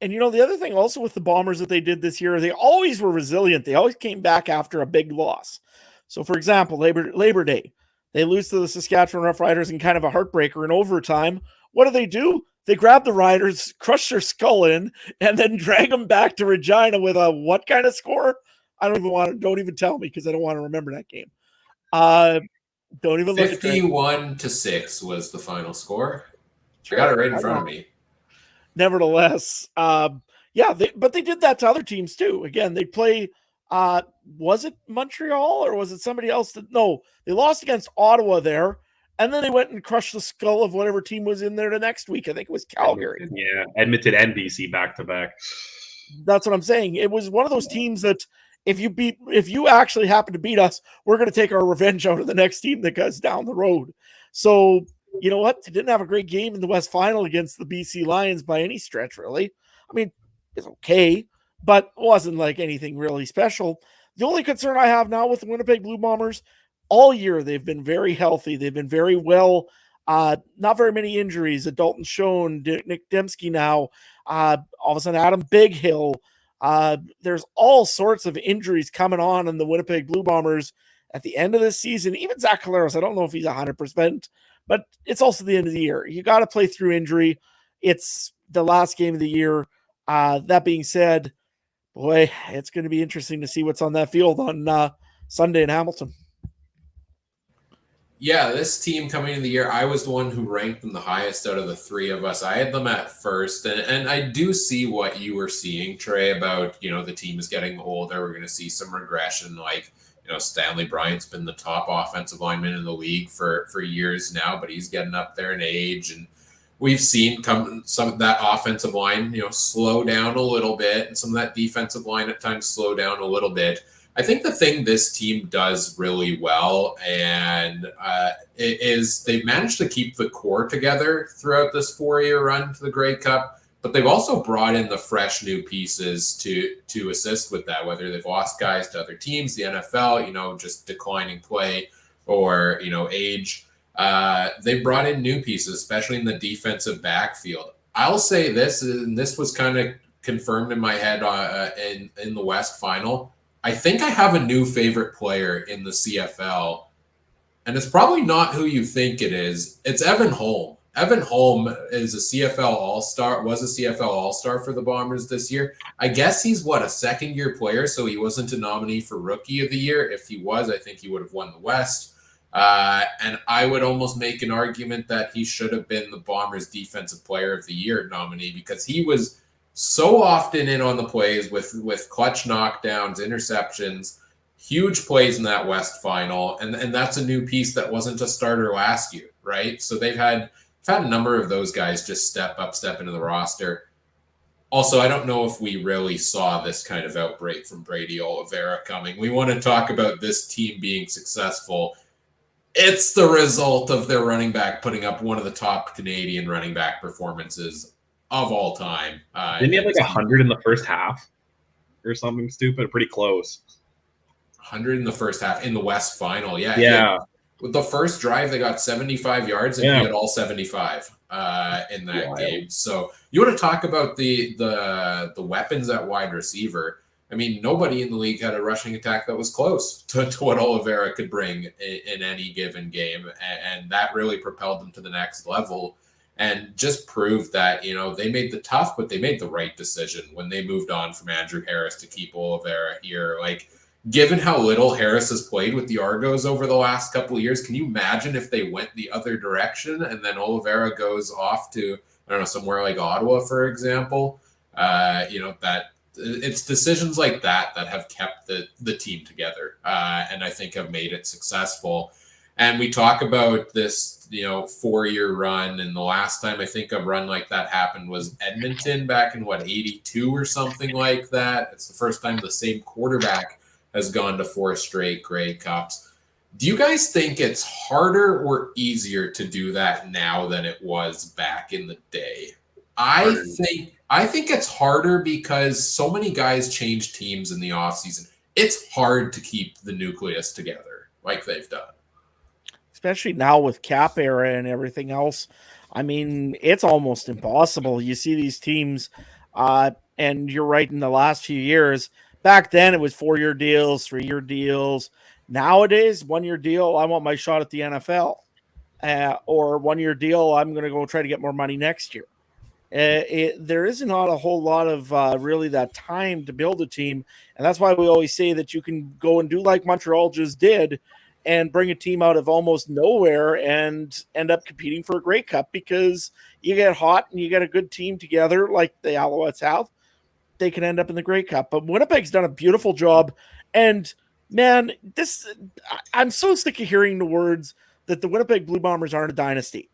And the other thing also with the Bombers that they did this year, they always were resilient. They always came back after a big loss. So, for example, Labor Day, they lose to the Saskatchewan Roughriders in kind of a heartbreaker in overtime. What do? They grab the Riders, crush their skull in, and then drag them back to Regina with a what kind of score? Don't even tell me, because I don't want to remember that game. Don't even look at 51-6 was the final score. Sure, I got it right in front of me. Nevertheless, but they did that to other teams too. Again, they play. Was it Montreal or was it somebody else? No, they lost against Ottawa there, and then they went and crushed the skull of whatever team was in there the next week. I think it was Calgary. Edmonton and BC back to back. That's what I'm saying. It was one of those teams that if you actually happen to beat us, we're going to take our revenge out of the next team that goes down the road. So you know what? They didn't have a great game in the West Final against the BC Lions by any stretch, really. I mean, it's okay, but wasn't like anything really special. The only concern I have now with the Winnipeg Blue Bombers, all year they've been very healthy. They've been very well. Not very many injuries. Dalton Schoen, Nick Dembski now. All of a sudden, Adam Bighill. There's all sorts of injuries coming on in the Winnipeg Blue Bombers at the end of this season. Even Zach Collaros, I don't know if he's 100%, but it's also the end of the year. You got to play through injury. It's the last game of the year. That being said, boy, it's going to be interesting to see what's on that field on Sunday in Hamilton. Yeah, this team coming into the year, I was the one who ranked them the highest out of the three of us. I had them at first, and I do see what you were seeing, Trey, about, the team is getting older. We're going to see some regression. Like, Stanley Bryant's been the top offensive lineman in the league for years now, but he's getting up there in age, and we've seen some of that offensive line, slow down a little bit, and some of that defensive line at times slow down a little bit. I think the thing this team does really well, and is they've managed to keep the core together throughout this 4-year run to the Grey Cup, but they've also brought in the fresh new pieces to assist with that, whether they've lost guys to other teams, the NFL, just declining play or, age. They brought in new pieces, especially in the defensive backfield. I'll say this, and this was kind of confirmed in my head in the West Final. I think I have a new favorite player in the CFL, and it's probably not who you think it is. It's Evan Holm. Evan Holm is a CFL All-Star, was a CFL All-Star for the Bombers this year. I guess he's, a second-year player, so he wasn't a nominee for Rookie of the Year. If he was, I think he would have won the West. And I would almost make an argument that he should have been the Bombers Defensive Player of the Year nominee because he was so often in on the plays with clutch knockdowns, interceptions, huge plays in that West final. And that's a new piece that wasn't a starter last year, right? So they've had a number of those guys just step into the roster. Also, I don't know if we really saw this kind of outbreak from Brady Oliveira coming. We want to talk about this team being successful. It's the result of their running back putting up one of the top Canadian running back performances of all time. Didn't he have like 100 in the first half or something stupid? Pretty close. 100 in the first half in the West final. Yeah. With the first drive, they got 75 yards, and he had all 75 in that game. So you want to talk about the weapons at wide receiver. I mean, nobody in the league had a rushing attack that was close to what Oliveira could bring in any given game, and that really propelled them to the next level and just proved that, they made the tough, but they made the right decision when they moved on from Andrew Harris to keep Oliveira here. Like, given how little Harris has played with the Argos over the last couple of years, can you imagine if they went the other direction and then Oliveira goes off to, I don't know, somewhere like Ottawa, for example? That it's decisions like that have kept the team together and I think have made it successful. And we talk about this, 4-year run. And the last time I think a run like that happened was Edmonton back in 82 or something like that. It's the first time the same quarterback has gone to 4 straight Grey Cups. Do you guys think it's harder or easier to do that now than it was back in the day? I think it's harder because so many guys change teams in the offseason. It's hard to keep the nucleus together like they've done. Especially now with cap era and everything else. I mean, it's almost impossible. You see these teams, and you're right, in the last few years, back then it was 4-year deals, 3-year deals. Nowadays, 1-year deal, I want my shot at the NFL. Or 1-year deal, I'm going to go try to get more money next year. There is not a whole lot of really that time to build a team. And that's why we always say that you can go and do like Montreal just did and bring a team out of almost nowhere and end up competing for a Grey Cup because you get hot and you get a good team together like the Alouettes have. They can end up in the Grey Cup. But Winnipeg's done a beautiful job. And, man, I'm so sick of hearing the words that the Winnipeg Blue Bombers aren't a dynasty.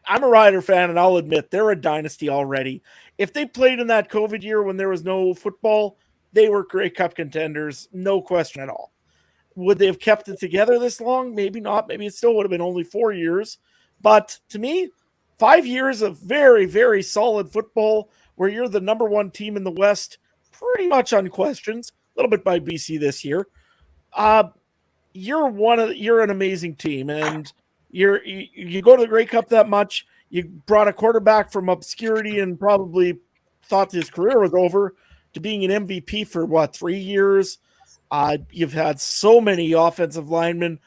I'm a Rider fan, and I'll admit they're a dynasty already. If they played in that COVID year when there was no football, they were Grey Cup contenders, no question at all. Would they have kept it together this long? Maybe not. Maybe it still would have been only 4 years. But to me, 5 years of very, very solid football where you're the number one team in the West, pretty much unquestioned, a little bit by BC this year. You're an amazing team, and you go to the Grey Cup that much. You brought a quarterback from obscurity and probably thought his career was over to being an MVP for 3 years. You've had so many offensive linemen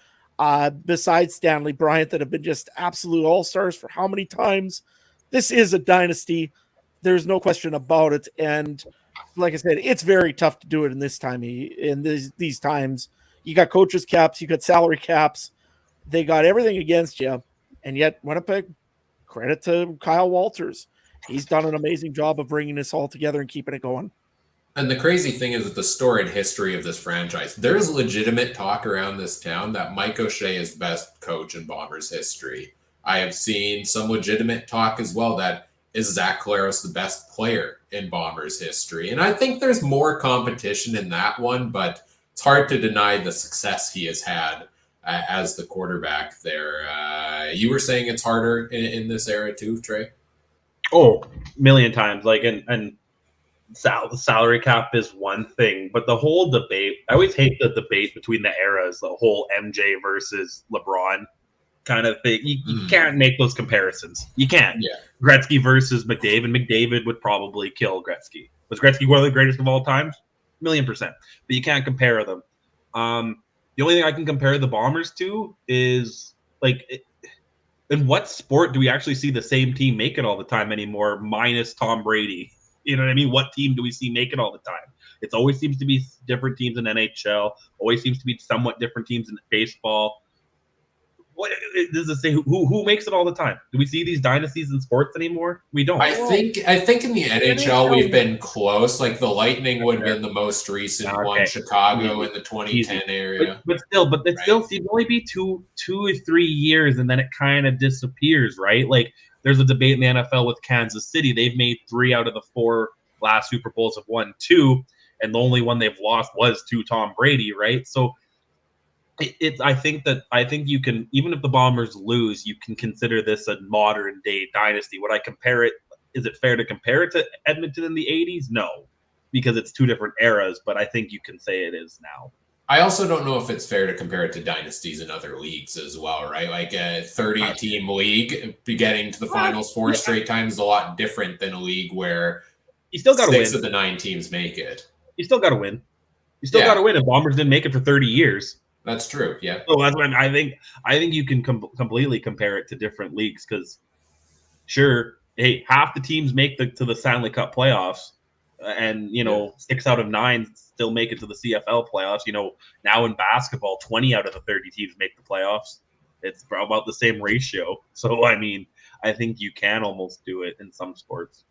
besides Stanley Bryant that have been just absolute all-stars for how many times. This is a dynasty. There's no question about it. And like I said, it's very tough to do it in this time. In these times, you got coaches caps, you got salary caps. They got everything against you. And yet Winnipeg, credit to Kyle Walters. He's done an amazing job of bringing this all together and keeping it going. And the crazy thing is with the storied history of this franchise, there's legitimate talk around this town that Mike O'Shea is the best coach in Bombers history. I have seen some legitimate talk as well that is Zach Collaros the best player in Bombers history. And I think there's more competition in that one, but it's hard to deny the success he has had as the quarterback there. You were saying it's harder in this era too, Trey? Oh, a million times. And salary cap is one thing, but the whole debate, I always hate the debate between the eras, the whole MJ versus LeBron kind of thing. You can't make those comparisons. You can't. Yeah. Gretzky versus McDavid. McDavid would probably kill Gretzky. Was Gretzky one of the greatest of all time? 1,000,000%. But you can't compare them. The only thing I can compare the Bombers to is in what sport do we actually see the same team make it all the time anymore, minus Tom Brady? You know what I mean? What team do we see make it all the time? It always seems to be different teams in NHL. Always seems to be somewhat different teams in baseball. What does it say? Who makes it all the time? Do we see these dynasties in sports anymore? We don't. I think in the NHL we've been close. Like the Lightning would have been the most recent one. Chicago in the 2010 area. But it still seems to only be two or 3 years, and then it kind of disappears, right? Like there's a debate in the NFL with Kansas City. They've made 3 out of the 4 last Super Bowls, have won 2, and the only one they've lost was to Tom Brady, right? So I think you can, even if the Bombers lose, you can consider this a modern day dynasty. Would I compare it? Is it fair to compare it to Edmonton in the 80s? No, because it's 2 different eras, but I think you can say it is now. I also don't know if it's fair to compare it to dynasties in other leagues as well, right? Like a 30-team league getting to the finals 4 straight times is a lot different than a league where you still got to win. 6 of the 9 teams make it. You still got to win. You still got to win. And Bombers didn't make it for 30 years. That's true. Yeah. So that's when I think you can completely compare it to different leagues because, sure, hey, half the teams make to the Stanley Cup playoffs, and 6 out of 9 still make it to the CFL playoffs. Now in basketball, 20 out of the 30 teams make the playoffs. It's about the same ratio. So I mean, I think you can almost do it in some sports.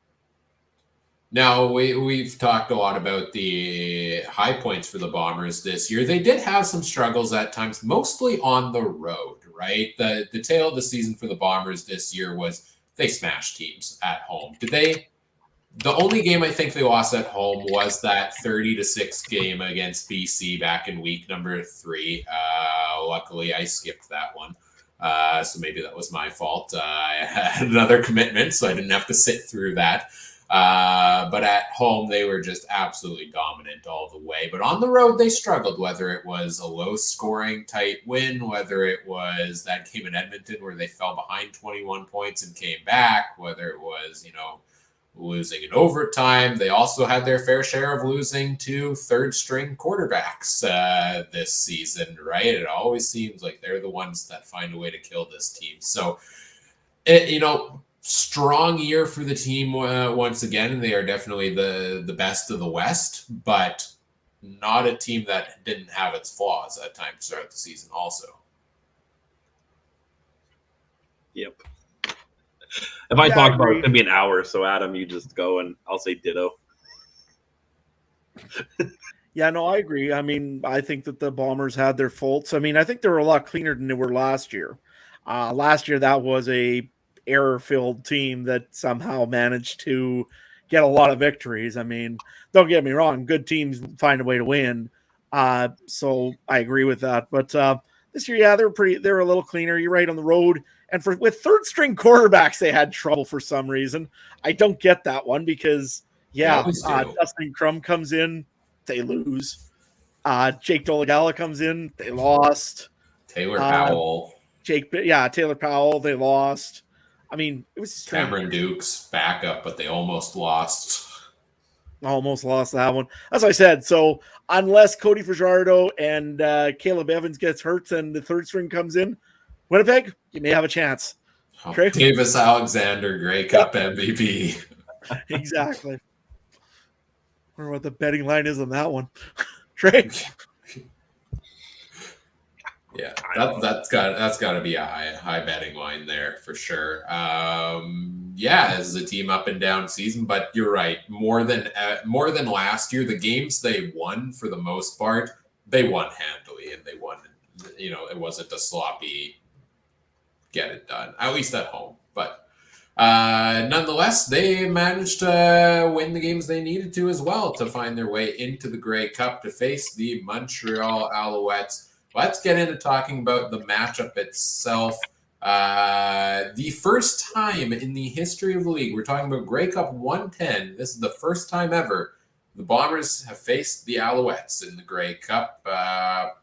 Now, we've talked a lot about the high points for the Bombers this year. They did have some struggles at times, mostly on the road, right? The tail of the season for the Bombers this year was they smashed teams at home. The only game I think they lost at home was that 30-6 game against BC back in week number 3. Luckily, I skipped that one. So maybe that was my fault. I had another commitment, so I didn't have to sit through that. But at home, they were just absolutely dominant all the way. But on the road, they struggled, whether it was a low-scoring tight win, whether it was that game in Edmonton where they fell behind 21 points and came back, whether it was, losing in overtime. They also had their fair share of losing to third-string quarterbacks this season, right? It always seems like they're the ones that find a way to kill this team. So, strong year for the team once again, and they are definitely the best of the West, but not a team that didn't have its flaws at times throughout the season also. Yep. If I talk about it, it's going to be an hour, so Adam, you just go and I'll say ditto. Yeah, no, I agree. I mean, I think that the Bombers had their faults. I mean, I think they were a lot cleaner than they were last year. Last year, that was a error-filled team that somehow managed to get a lot of victories. I mean, don't get me wrong, good teams find a way to win. So I agree with that. But this year, they were a little cleaner. You're right on the road. And with third-string quarterbacks, they had trouble for some reason. I don't get that one because, Dustin Crum comes in, they lose. Jake Dolegala comes in, they lost. Taylor Powell. Taylor Powell, they lost. I mean, it was strange. Cameron Dukes backup, but they almost lost. Almost lost that one. As I said, so unless Cody Fajardo and Caleb Evans gets hurt and the third string comes in, Winnipeg, you may have a chance. Davis Alexander, Grey Cup MVP. Exactly. I wonder what the betting line is on that one. Trey. Yeah, that's got to be a high betting line there for sure. This is a team up and down season, but you're right. More than last year, the games they won for the most part, they won handily, and they won. It wasn't a sloppy get it done, at least at home. But nonetheless, they managed to win the games they needed to as well to find their way into the Grey Cup to face the Montreal Alouettes. Let's get into talking about the matchup itself. The first time in the history of the league, we're talking about Grey Cup 110. This is the first time ever the Bombers have faced the Alouettes in the Grey Cup,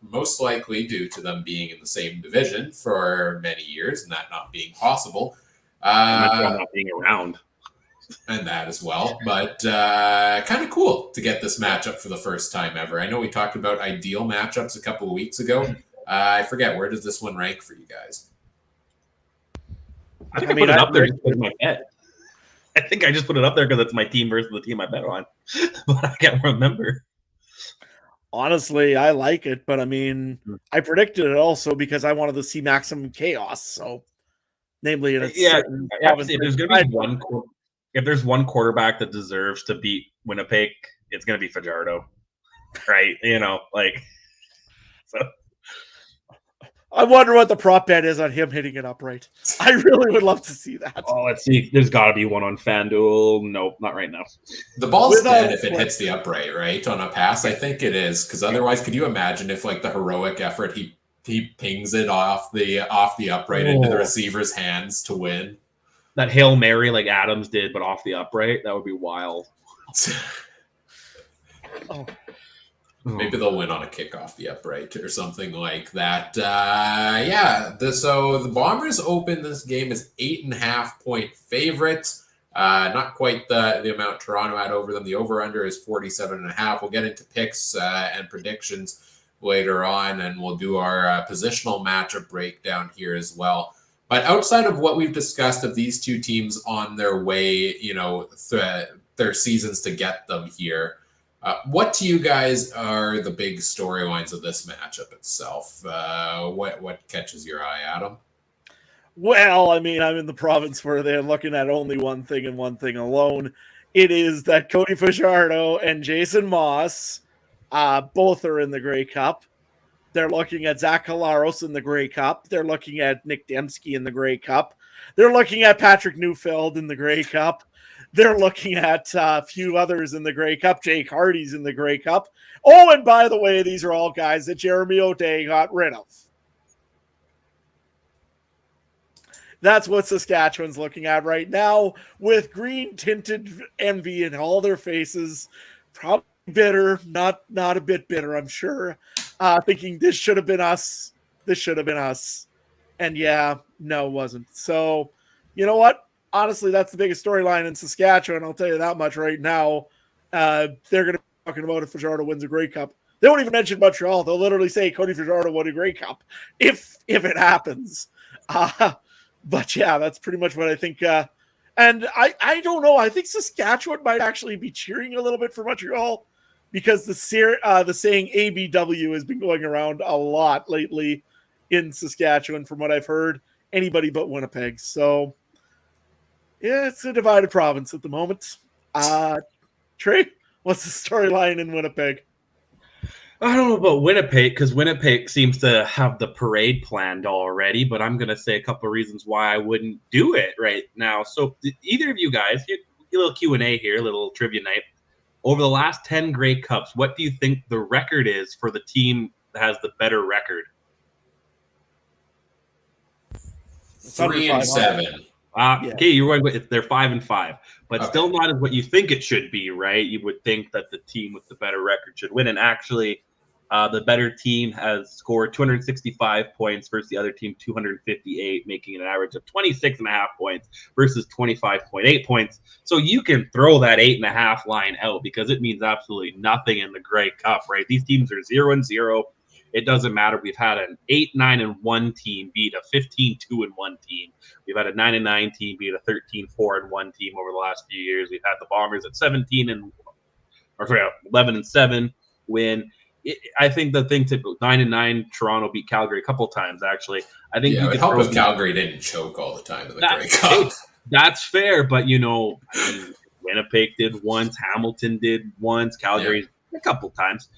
most likely due to them being in the same division for many years and that not being possible. Not being around. And that as well. But kind of cool to get this matchup for the first time ever. I know we talked about ideal matchups a couple of weeks ago. I forget, where does this one rank for you guys? I think I put it up there just because my bet. I think I just put it up there because it's my team versus the team I bet on. But I can't remember. Honestly, I like it, but I mean, I predicted it also because I wanted to see maximum chaos. So, namely, in a certain province. If there's going to be if there's one quarterback that deserves to beat Winnipeg, it's going to be Fajardo, right? So. I wonder what the prop bet is on him hitting it upright. I really would love to see that. Oh, let's see. There's got to be one on FanDuel. Nope, not right now. The ball's dead if it hits the upright, right? On a pass, I think it is. Because otherwise, could you imagine if, like, the heroic effort, he pings it off the upright into the receiver's hands to win? That Hail Mary like Adams did, but off the upright, that would be wild. Maybe they'll win on a kick off the upright or something like that. So the Bombers open this game as 8.5-point favorites. Not quite the amount Toronto had over them. The over-under is 47.5. We'll get into picks and predictions later on, and we'll do our positional matchup breakdown here as well. But outside of what we've discussed of these two teams on their way, their seasons to get them here, what to you guys are the big storylines of this matchup itself? What catches your eye, Adam? Well, I mean, I'm in the province where they're looking at only one thing and one thing alone. It is that Cody Fajardo and Jason Moss both are in the Grey Cup. They're looking at Zach Collaros in the Grey Cup. They're looking at Nick Dembski in the Grey Cup. They're looking at Patrick Neufeld in the Grey Cup. They're looking at a few others in the Grey Cup. Jake Hardy's in the Grey Cup. Oh, and by the way, these are all guys that Jeremy O'Day got rid of. That's what Saskatchewan's looking at right now, with green-tinted envy in all their faces. Probably bitter, not a bit bitter, I'm sure. Thinking this should have been us. This should have been us. And yeah, no, it wasn't. So, you know what? Honestly, that's the biggest storyline in Saskatchewan. I'll tell you that much right now. They're going to be talking about if Fajardo wins a Grey Cup. They won't even mention Montreal. They'll literally say Cody Fajardo won a Grey Cup if it happens. But yeah, that's pretty much what I think. And I don't know. I think Saskatchewan might actually be cheering a little bit for Montreal because the saying ABW has been going around a lot lately in Saskatchewan from what I've heard. Anybody but Winnipeg. So yeah, it's a divided province at the moment. Trey, what's the storyline in Winnipeg? I don't know about Winnipeg because Winnipeg seems to have the parade planned already, but I'm going to say a couple of reasons why I wouldn't do it right now. So either of you guys, a little Q&A here, a little trivia night. Over the last 10 Grey Cups, what do you think the record is for the team that has the better record? 3-7. Okay, you're going with they're 5-5, but still not as what you think it should be, right? You would think that the team with the better record should win, and actually, the better team has scored 265 points versus the other team 258, making an average of 26.5 points versus 25.8 points. So you can throw that 8.5 line out because it means absolutely nothing in the Grey Cup, right? These teams are 0-0. It doesn't matter. We've had an 8-9-1 team beat a 15-2-1 team. We've had a 9-9 team beat a 13-4-1 team over the last few years. We've had the Bombers at 11-7 win. I think the thing to 9-9, Toronto beat Calgary a couple of times. Actually, I think it would help if Calgary didn't choke all the time in the Grey Cup. That's fair, but Winnipeg did once, Hamilton did once, Calgary a couple times.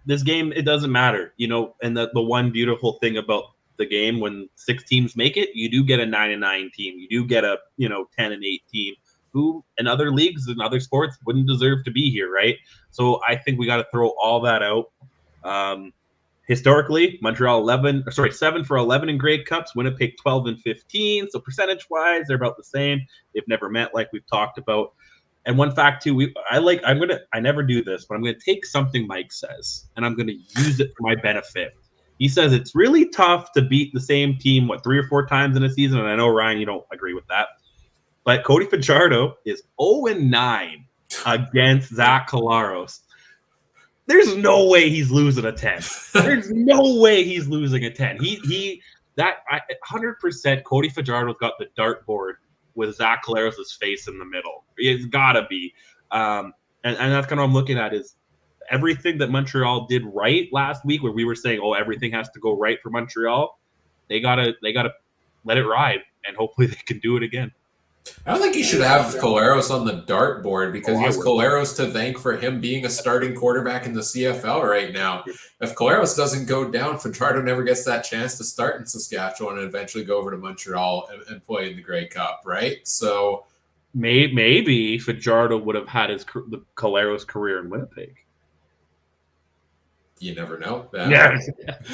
This game, it doesn't matter, and the one beautiful thing about the game, when 6 teams make it, you do get a 9-9 team. You do get a 10-8 team who in other leagues and other sports wouldn't deserve to be here, right? So I think we got to throw all that out. Historically, Montreal 7 for 11 in Grey Cups, Winnipeg 12-15. So percentage-wise, they're about the same. They've never met, like we've talked about. And one fact too, I never do this, but I'm gonna take something Mike says and I'm gonna use it for my benefit. He says it's really tough to beat the same team 3 or 4 times in a season, and I know Ryan, you don't agree with that. But Cody Fajardo is 0-9 against Zach Collaros. There's no way he's losing a 10. There's no way he's losing a 10. 100% Cody Fajardo's got the dartboard with Zach Collaros' face in the middle. It's gotta be. And that's kind of what I'm looking at is everything that Montreal did right last week, where we were saying, oh, everything has to go right for Montreal. They gotta let it ride, and hopefully they can do it again. I don't think you should have Collaros on the dartboard because he has Collaros to thank for him being a starting quarterback in the CFL right now. If Collaros doesn't go down, Fajardo never gets that chance to start in Saskatchewan and eventually go over to Montreal and play in the Grey Cup, right? So maybe Fajardo would have had the Collaros career in Winnipeg. You never know. Yeah.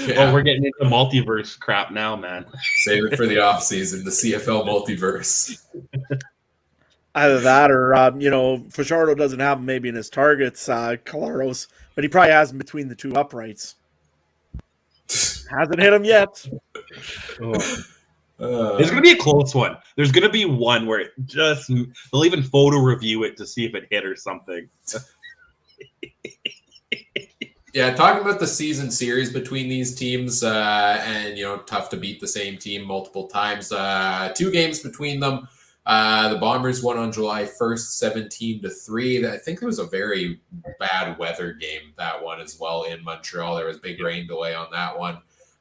Well, we're getting into multiverse crap now, man. Save it for the offseason, the CFL multiverse. Either that or, Fajardo doesn't have him maybe in his targets, Collaros, but he probably has him between the two uprights. Hasn't hit him yet. It's going to be a close one. There's going to be one where they'll even photo review it to see if it hit or something. Yeah, talking about the season series between these teams, and tough to beat the same team multiple times. 2 games between them. The Bombers won on July 1st, 17-3. I think there was a very bad weather game, that one as well, in Montreal. There was a big rain delay on that one.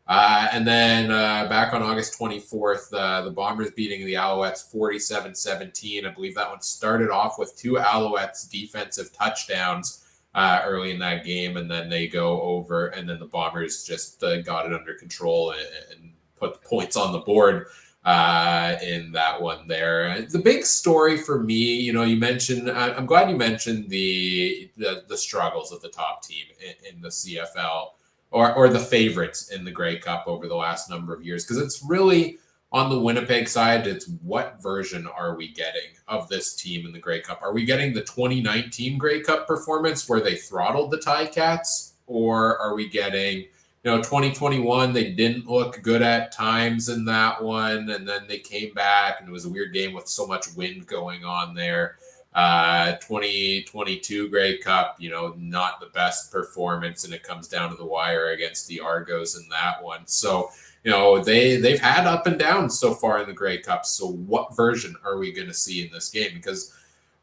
And then back on August 24th, the Bombers beating the Alouettes 47-17. I believe that one started off with 2 Alouettes defensive touchdowns early in that game, and then they go over, and then the Bombers just got it under control and put the points on the board in that one there. The big story for me, you mentioned, I'm glad you mentioned the struggles of the top team in the CFL or the favorites in the Grey Cup over the last number of years, because it's really on the Winnipeg side, it's what version are we getting of this team in the Grey Cup? Are we getting the 2019 Grey Cup performance where they throttled the Ticats? Or are we getting, 2021, they didn't look good at times in that one, and then they came back, and it was a weird game with so much wind going on there. 2022 Grey Cup, not the best performance, and it comes down to the wire against the Argos in that one. So, they've had up and down so far in the Grey Cup. So what version are we going to see in this game? Because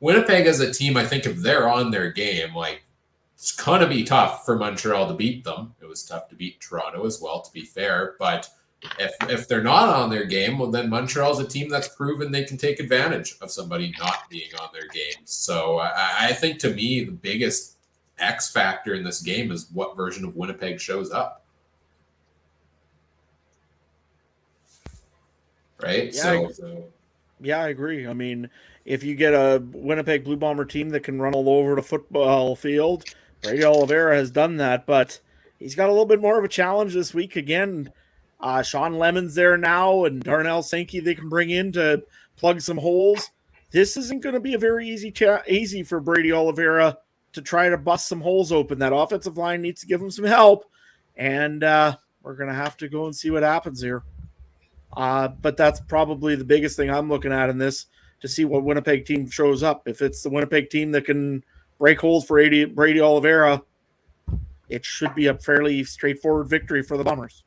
Winnipeg as a team, I think if they're on their game, it's going to be tough for Montreal to beat them. It was tough to beat Toronto as well, to be fair. But if they're not on their game, well, then Montreal's a team that's proven they can take advantage of somebody not being on their game. So I think, to me, the biggest X factor in this game is what version of Winnipeg shows up. Right? Yeah, I agree. I mean, if you get a Winnipeg Blue Bomber team that can run all over the football field, Brady Oliveira has done that, but he's got a little bit more of a challenge this week. Again, Sean Lemon's there now, and Darnell Sankey they can bring in to plug some holes. This isn't going to be a very easy for Brady Oliveira to try to bust some holes open. That offensive line needs to give him some help, and we're going to have to go and see what happens here. But that's probably the biggest thing I'm looking at in this, to see what Winnipeg team shows up. If it's the Winnipeg team that can break holes for Brady Oliveira, it should be a fairly straightforward victory for the Bombers.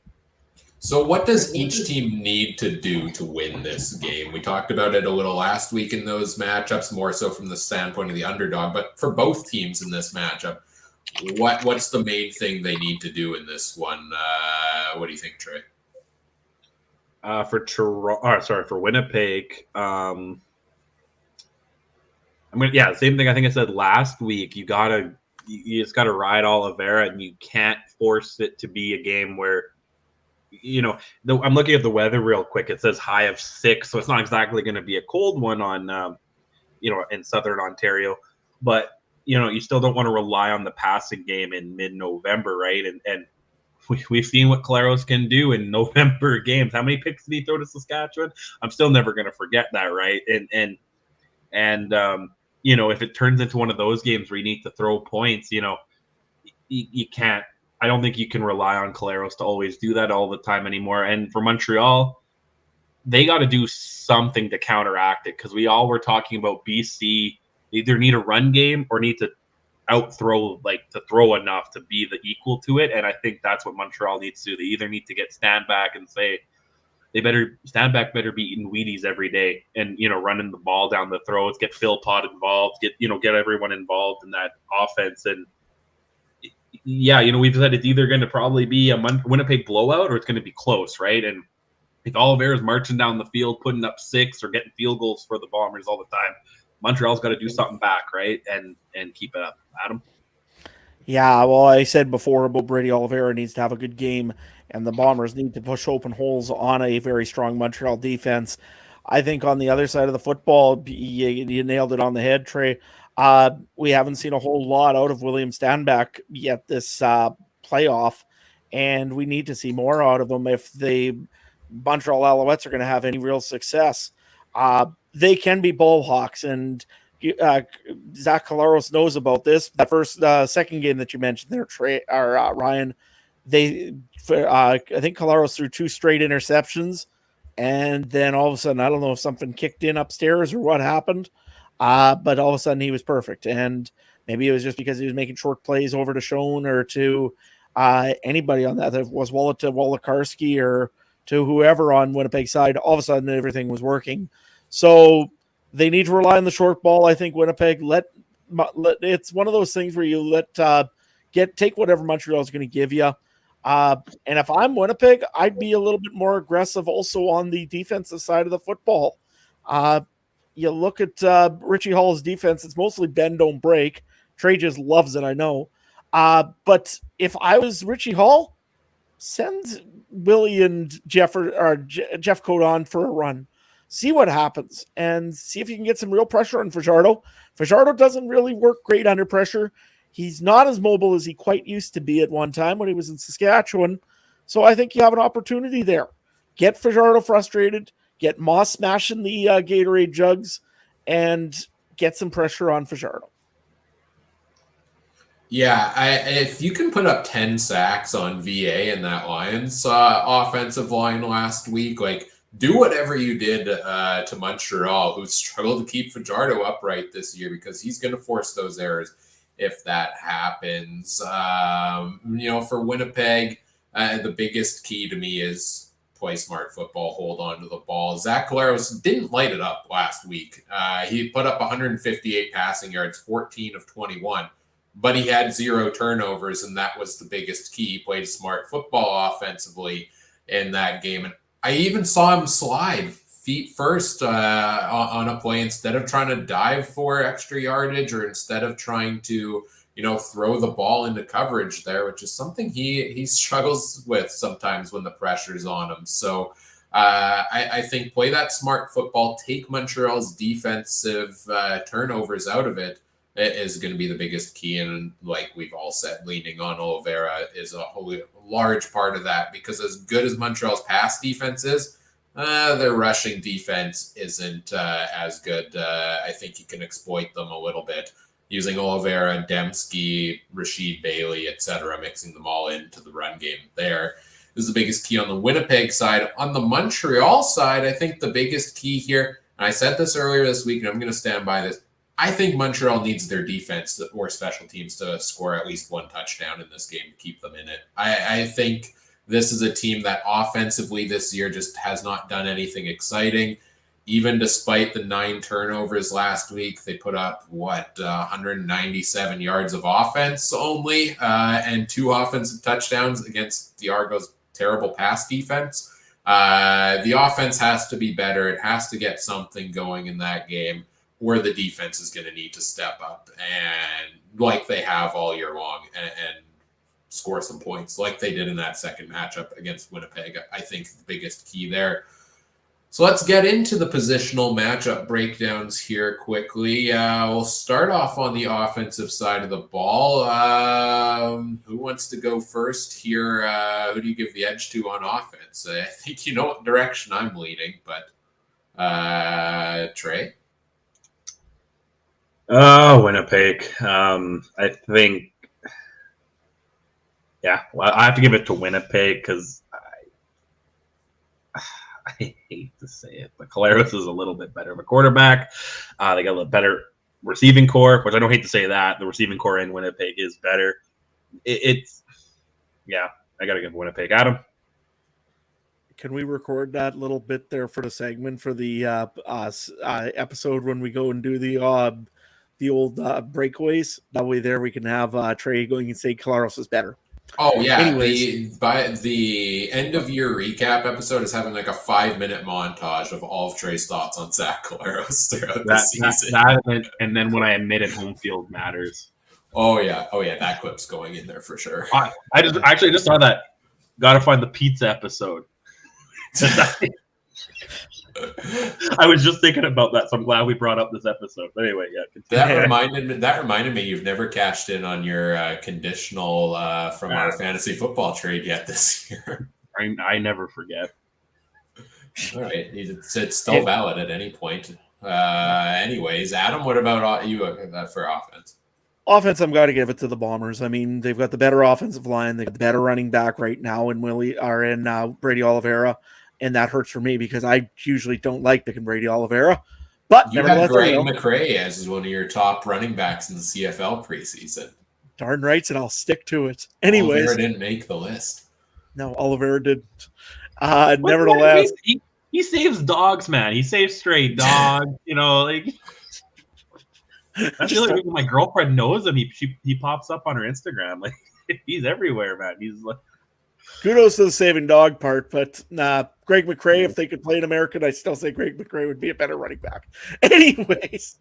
So what does each team need to do to win this game? We talked about it a little last week in those matchups, more so from the standpoint of the underdog. But for both teams in this matchup, what's the main thing they need to do in this one? What do you think, Trey? For Winnipeg, same thing I think I said last week. You just gotta ride Oliveira, and you can't force it to be a game where, I'm looking at the weather real quick. It says high of 6, so it's not exactly going to be a cold one on, in southern Ontario, but you still don't want to rely on the passing game in mid-November, right? And we've seen what Collaros can do in November games. How many picks did he throw to Saskatchewan? I'm still never going to forget that, right? And if it turns into one of those games where you need to throw points, you can't. I don't think you can rely on Collaros to always do that all the time anymore. And for Montreal, they got to do something to counteract it, because we all were talking about BC either need a run game or need to outthrow, like to throw enough to be the equal to it. And I think that's what Montreal needs to do. They either need to get stand back and say stand back better be eating Wheaties every day and, running the ball down the throats, get Phil Pott involved, get everyone involved in that offense. And yeah, we've said it's either going to probably be a Winnipeg blowout or it's going to be close, right? And if Oliveira's marching down the field, putting up 6 or getting field goals for the Bombers all the time, Montreal's got to do something back, right? And keep it up. Adam? Yeah, well, I said before about Brady Oliveira needs to have a good game, and the Bombers need to push open holes on a very strong Montreal defense. I think on the other side of the football, you nailed it on the head, Trey. We haven't seen a whole lot out of William Stanback yet this playoff, and we need to see more out of him if the Montreal Alouettes are going to have any real success. They can be ball hawks, and Zach Collaros knows about this. That second game that you mentioned there, Trey or Ryan, I think Collaros threw 2 straight interceptions, and then all of a sudden, I don't know if something kicked in upstairs or what happened, but all of a sudden he was perfect. And maybe it was just because he was making short plays over to Schoen or to anybody on that. If it was Wolokarski or to whoever on Winnipeg side, all of a sudden everything was working. So they need to rely on the short ball. I think Winnipeg it's one of those things where you take whatever Montreal is going to give you. And if I'm Winnipeg, I'd be a little bit more aggressive also on the defensive side of the football. You look at Richie Hall's defense, it's mostly bend, don't break. Trey just loves it, I know. But if I was Richie Hall, send Willie and Jeff Cote on for a run. See what happens and see if you can get some real pressure on Fajardo. Fajardo doesn't really work great under pressure. He's not as mobile as he quite used to be at one time when he was in Saskatchewan. So I think you have an opportunity there. Get Fajardo frustrated, get Moss smashing the Gatorade jugs, and get some pressure on Fajardo. Yeah, if you can put up 10 sacks on VA in that Lions offensive line last week, do whatever you did to Montreal, who struggled to keep Fajardo upright this year, because he's going to force those errors if that happens. For Winnipeg, the biggest key to me is play smart football, hold on to the ball. Zach Collaros didn't light it up last week. He put up 158 passing yards, 14 of 21, but he had 0 turnovers, and that was the biggest key. He played smart football offensively in that game. And I even saw him slide feet first on a play instead of trying to dive for extra yardage or instead of trying to, throw the ball into coverage there, which is something he struggles with sometimes when the pressure's on him. So I think play that smart football, take Montreal's defensive turnovers out of it is going to be the biggest key. And like we've all said, leaning on Oliveira is a large part of that, because as good as Montreal's pass defense is, their rushing defense isn't as good. I think you can exploit them a little bit using Oliveira, Dembski, Rashid Bailey, etc., mixing them all into the run game there is the biggest key on the Winnipeg side. On the Montreal side, I think the biggest key here, and I said this earlier this week, and I'm going to stand by this, I think Montreal needs their defense or special teams to score at least 1 touchdown in this game to keep them in it. I think this is a team that offensively this year just has not done anything exciting. Even despite the 9 turnovers last week, they put up, 197 yards of offense only, and 2 offensive touchdowns against the Argos' terrible pass defense. The offense has to be better. It has to get something going in that game, where the defense is going to need to step up and like they have all year long and score some points like they did in that second matchup against Winnipeg. I think the biggest key there. So let's get into the positional matchup breakdowns here quickly. We'll start off on the offensive side of the ball. Who wants to go first here? Who do you give the edge to on offense? I think you know what direction I'm leaning, but Trey? Winnipeg. I think, I have to give it to Winnipeg because I hate to say it, but Collaros is a little bit better of a quarterback. They got a little better receiving core, which I don't hate to say that. The receiving core in Winnipeg is better. It's I got to give Winnipeg. Adam? Can we record that little bit there for the segment for the episode when we go and do the old breakaways? That way there we can have Trey going and say Collaros is better. Oh yeah. Anyways. The end of year recap episode is having like a 5-minute montage of all of Trey's thoughts on Zach Collaros throughout the season. And then when I admitted home field matters. Oh yeah, that clip's going in there for sure. I just saw that. Got to find the pizza episode. I was just thinking about that, so I'm glad we brought up this episode. But anyway, that reminded me. You've never cashed in on your conditional from our fantasy football trade yet this year. I never forget. All right, it's still valid at any point. Anyways, Adam, what about you for offense? Offense, I'm going to give it to the Bombers. I mean, they've got the better offensive line. They've got the better running back right now in Brady Oliveira. And that hurts for me because I usually don't like picking Brady Oliveira. But you had Greg McRae as one of your top running backs in the CFL preseason. Darn right, and I'll stick to it. Anyways. Oliveira didn't make the list. No, Oliveira didn't. Nevertheless. He saves dogs, man. He saves stray dogs. I feel like my girlfriend knows him. He pops up on her Instagram. Like he's everywhere, man. He's like kudos to the saving dog part, but Greg McRae, if they could play an American, I still say Greg McRae would be a better running back. Anyways,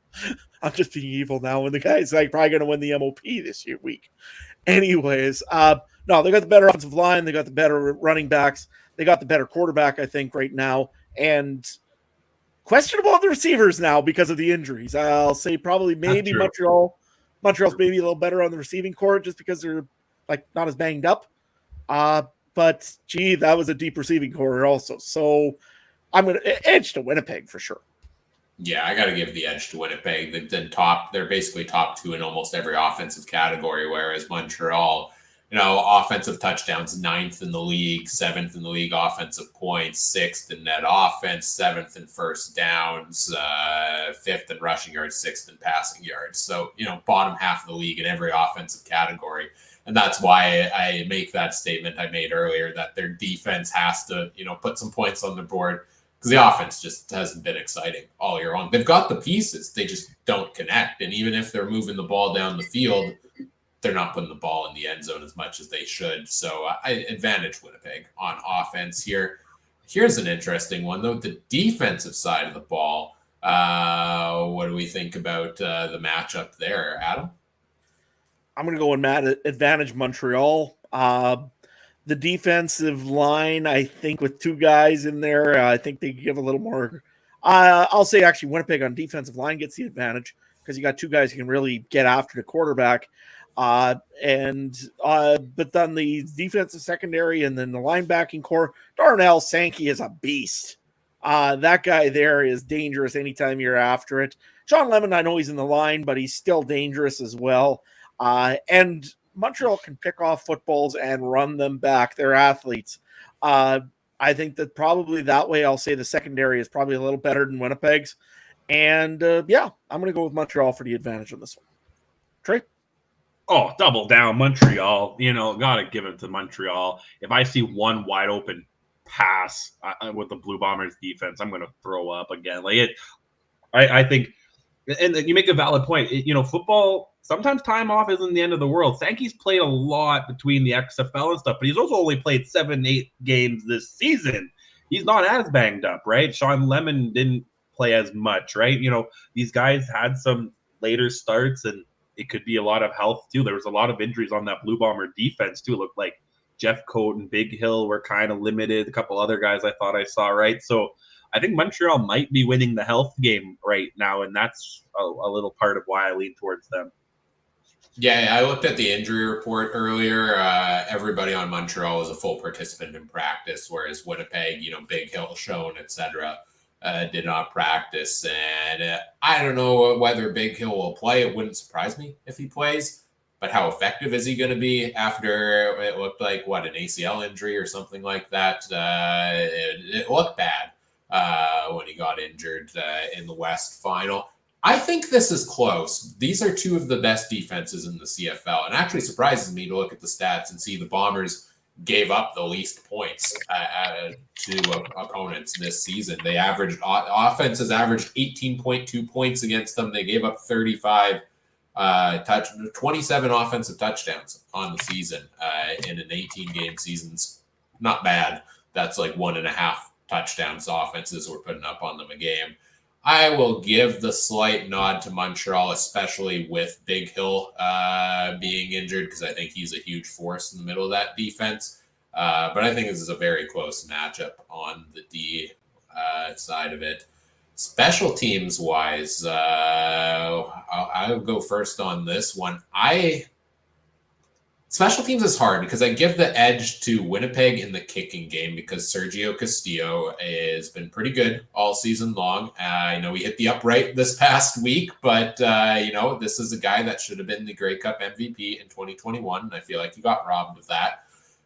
I'm just being evil now when the guy's like probably going to win the MOP this week. Anyways, no, they got the better offensive line, they got the better running backs, they got the better quarterback, I think, right now, and questionable on the receivers now because of the injuries. I'll say maybe Montreal's maybe a little better on the receiving core just because they're like not as banged up. But gee, that was a deep receiving core also. So I'm going to edge to Winnipeg for sure. Yeah, I got to give the edge to Winnipeg. They're basically top two in almost every offensive category, whereas Montreal, offensive touchdowns, 9th in the league, 7th in the league, offensive points, 6th in net offense, 7th in first downs, 5th in rushing yards, 6th in passing yards. So, bottom half of the league in every offensive category. And that's why I make that statement I made earlier that their defense has to, put some points on the board because the offense just hasn't been exciting all year long. They've got the pieces. They just don't connect. And even if they're moving the ball down the field, they're not putting the ball in the end zone as much as they should. So I advantage Winnipeg on offense here. Here's an interesting one, though. The defensive side of the ball, what do we think about the matchup there, Adam? I'm going to go and advantage Montreal. The defensive line, I think, with two guys in there, I think they give a little more. I'll say actually Winnipeg on defensive line gets the advantage because you got two guys who can really get after the quarterback. But then the defensive secondary and then the linebacking core, Darnell Sankey is a beast. That guy there is dangerous anytime you're after it. Sean Lemon, I know he's in the line, but he's still dangerous as well. And Montreal can pick off footballs and run them back. They're athletes. I think that probably that way I'll say the secondary is probably a little better than Winnipeg's. And I'm going to go with Montreal for the advantage on this one. Trey? Oh, double down, Montreal. Got to give it to Montreal. If I see one wide open pass with the Blue Bombers defense, I'm going to throw up again. I think, and you make a valid point. Football, sometimes time off isn't the end of the world. Sankey's played a lot between the XFL and stuff, but he's also only played 7-8 games this season. He's not as banged up, right? Sean Lemon didn't play as much, right? These guys had some later starts, and it could be a lot of health too. There was a lot of injuries on that Blue Bomber defense too. It looked like Jeff Coate and Big Hill were kind of limited. A couple other guys I thought I saw, right? So I think Montreal might be winning the health game right now, and that's a little part of why I lean towards them. Yeah, I looked at the injury report earlier. Everybody on Montreal was a full participant in practice, whereas Winnipeg, Big Hill, Schoen, etc., did not practice. And I don't know whether Big Hill will play. It wouldn't surprise me if he plays. But how effective is he going to be after it looked like, an ACL injury or something like that? It looked bad. when he got injured in the West Final. I think this is close. These are two of the best defenses in the CFL. And it actually surprises me to look at the stats and see the Bombers gave up the least points to opponents this season. They averaged, offenses averaged 18.2 points against them. They gave up 27 offensive touchdowns on the season in an 18-game season. It's not bad. That's like 1.5 touchdowns offenses were putting up on them a game. I will give the slight nod to Montreal, especially with Big Hill being injured, because I think he's a huge force in the middle of that defense. But I think this is a very close matchup on the D side of it. Special teams wise, I'll go first on this one. Special teams is hard because I give the edge to Winnipeg in the kicking game because Sergio Castillo has been pretty good all season long. I know he hit the upright this past week, but this is a guy that should have been the Grey Cup MVP in 2021, and I feel like he got robbed of that.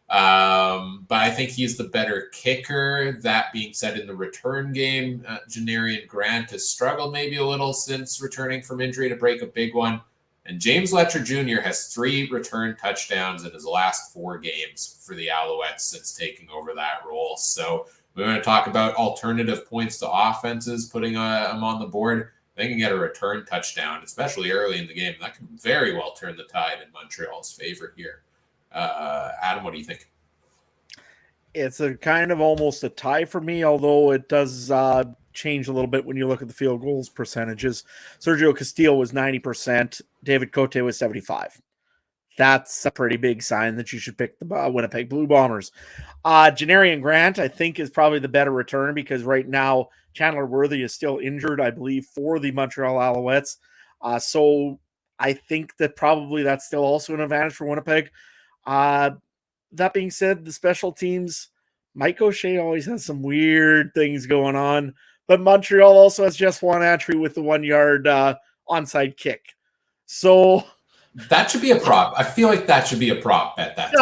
But I think he's the better kicker. That being said, in the return game, Janarian Grant has struggled maybe a little since returning from injury to break a big one. And James Letcher Jr. has 3 return touchdowns in his last 4 games for the Alouettes since taking over that role. So we're going to talk about alternative points to offenses, putting them on the board. They can get a return touchdown, especially early in the game. That can very well turn the tide in Montreal's favor here. Adam, what do you think? It's a kind of almost a tie for me, although it does change a little bit when you look at the field goals percentages. Sergio Castillo was 90%. David Cote was 75%. That's a pretty big sign that you should pick the Winnipeg Blue Bombers. Janarian Grant, I think, is probably the better return because right now Chandler Worthy is still injured, I believe, for the Montreal Alouettes. So I think that probably that's still also an advantage for Winnipeg. That being said, the special teams, Mike O'Shea always has some weird things going on, but Montreal also has just one entry with the 1-yard onside kick. So that should be a prop. I feel like that should be a prop bet. That's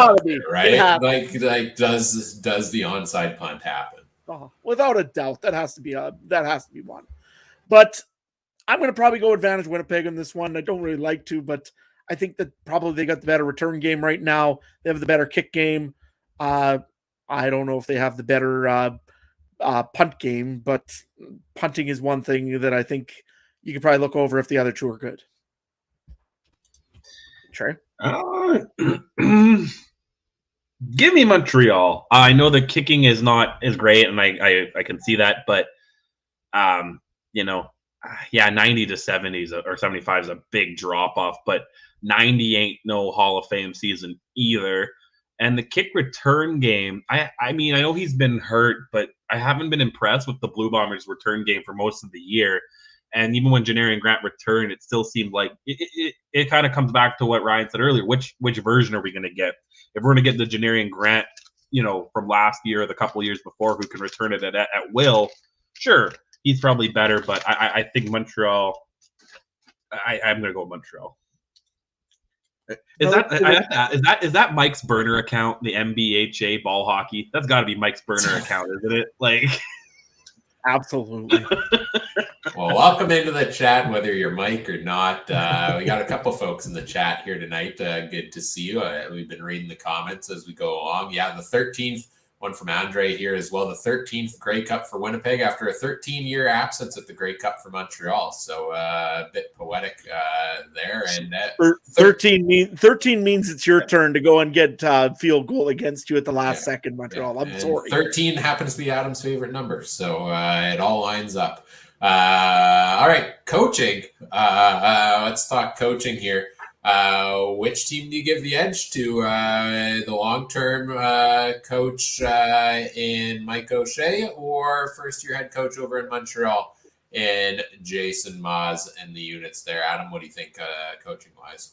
right. Like does the onside punt happen? Oh, without a doubt, that has to be one. But I'm going to probably go advantage Winnipeg in this one. I don't really like to, but I think that probably they got the better return game right now. They have the better kick game. I don't know if they have the better punt game, but punting is one thing that I think you could probably look over if the other two are good. Sure. Give me Montreal. I know the kicking is not as great, and I can see that, but 90 to 70s or 75 is a big drop off, but 90 ain't no Hall of Fame season either. And the kick return game, I mean, I know he's been hurt, but I haven't been impressed with the Blue Bombers return game for most of the year. And even when Janarian Grant returned, it still seemed like it kind of comes back to what Ryan said earlier. Which version are we going to get? If we're going to get the Janarian Grant, from last year or the couple of years before, who can return it at will, sure, he's probably better. But I think Montreal. I'm going to go with Montreal. Is that Mike's burner account, the MBHA ball hockey? That's got to be Mike's burner account, isn't it? Like, absolutely. Well, welcome into the chat, whether you're Mike or not. We got a couple folks in the chat here tonight. Good to see you. We've been reading the comments as we go along. Yeah, the 13th one from Andre here as well. The 13th Grey Cup for Winnipeg after a 13-year absence at the Grey Cup for Montreal. So a bit poetic there. And 13 means it's your turn to go and get field goal against you at the last second, Montreal. I'm sorry. 13 happens to be Adam's favorite number. So it all lines up. All right, coaching. Let's talk coaching here. Which team do you give the edge to? The long-term coach in Mike O'Shea or first-year head coach over in Montreal in Jason Maas and the units there? Adam, what do you think coaching-wise?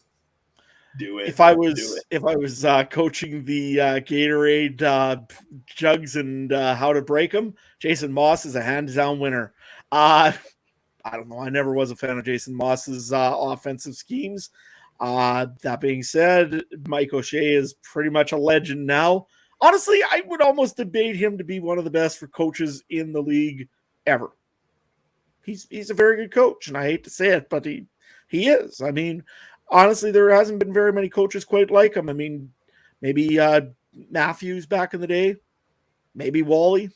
Do it. If I was coaching the Gatorade jugs and how to break them, Jason Maas is a hands-down winner. I don't know. I never was a fan of Jason Maas's offensive schemes. That being said, Mike O'Shea is pretty much a legend now. Honestly, I would almost debate him to be one of the best for coaches in the league ever. He's a very good coach, and I hate to say it, but he is. I mean, honestly, there hasn't been very many coaches quite like him. I mean, maybe Matthews back in the day, maybe Wally.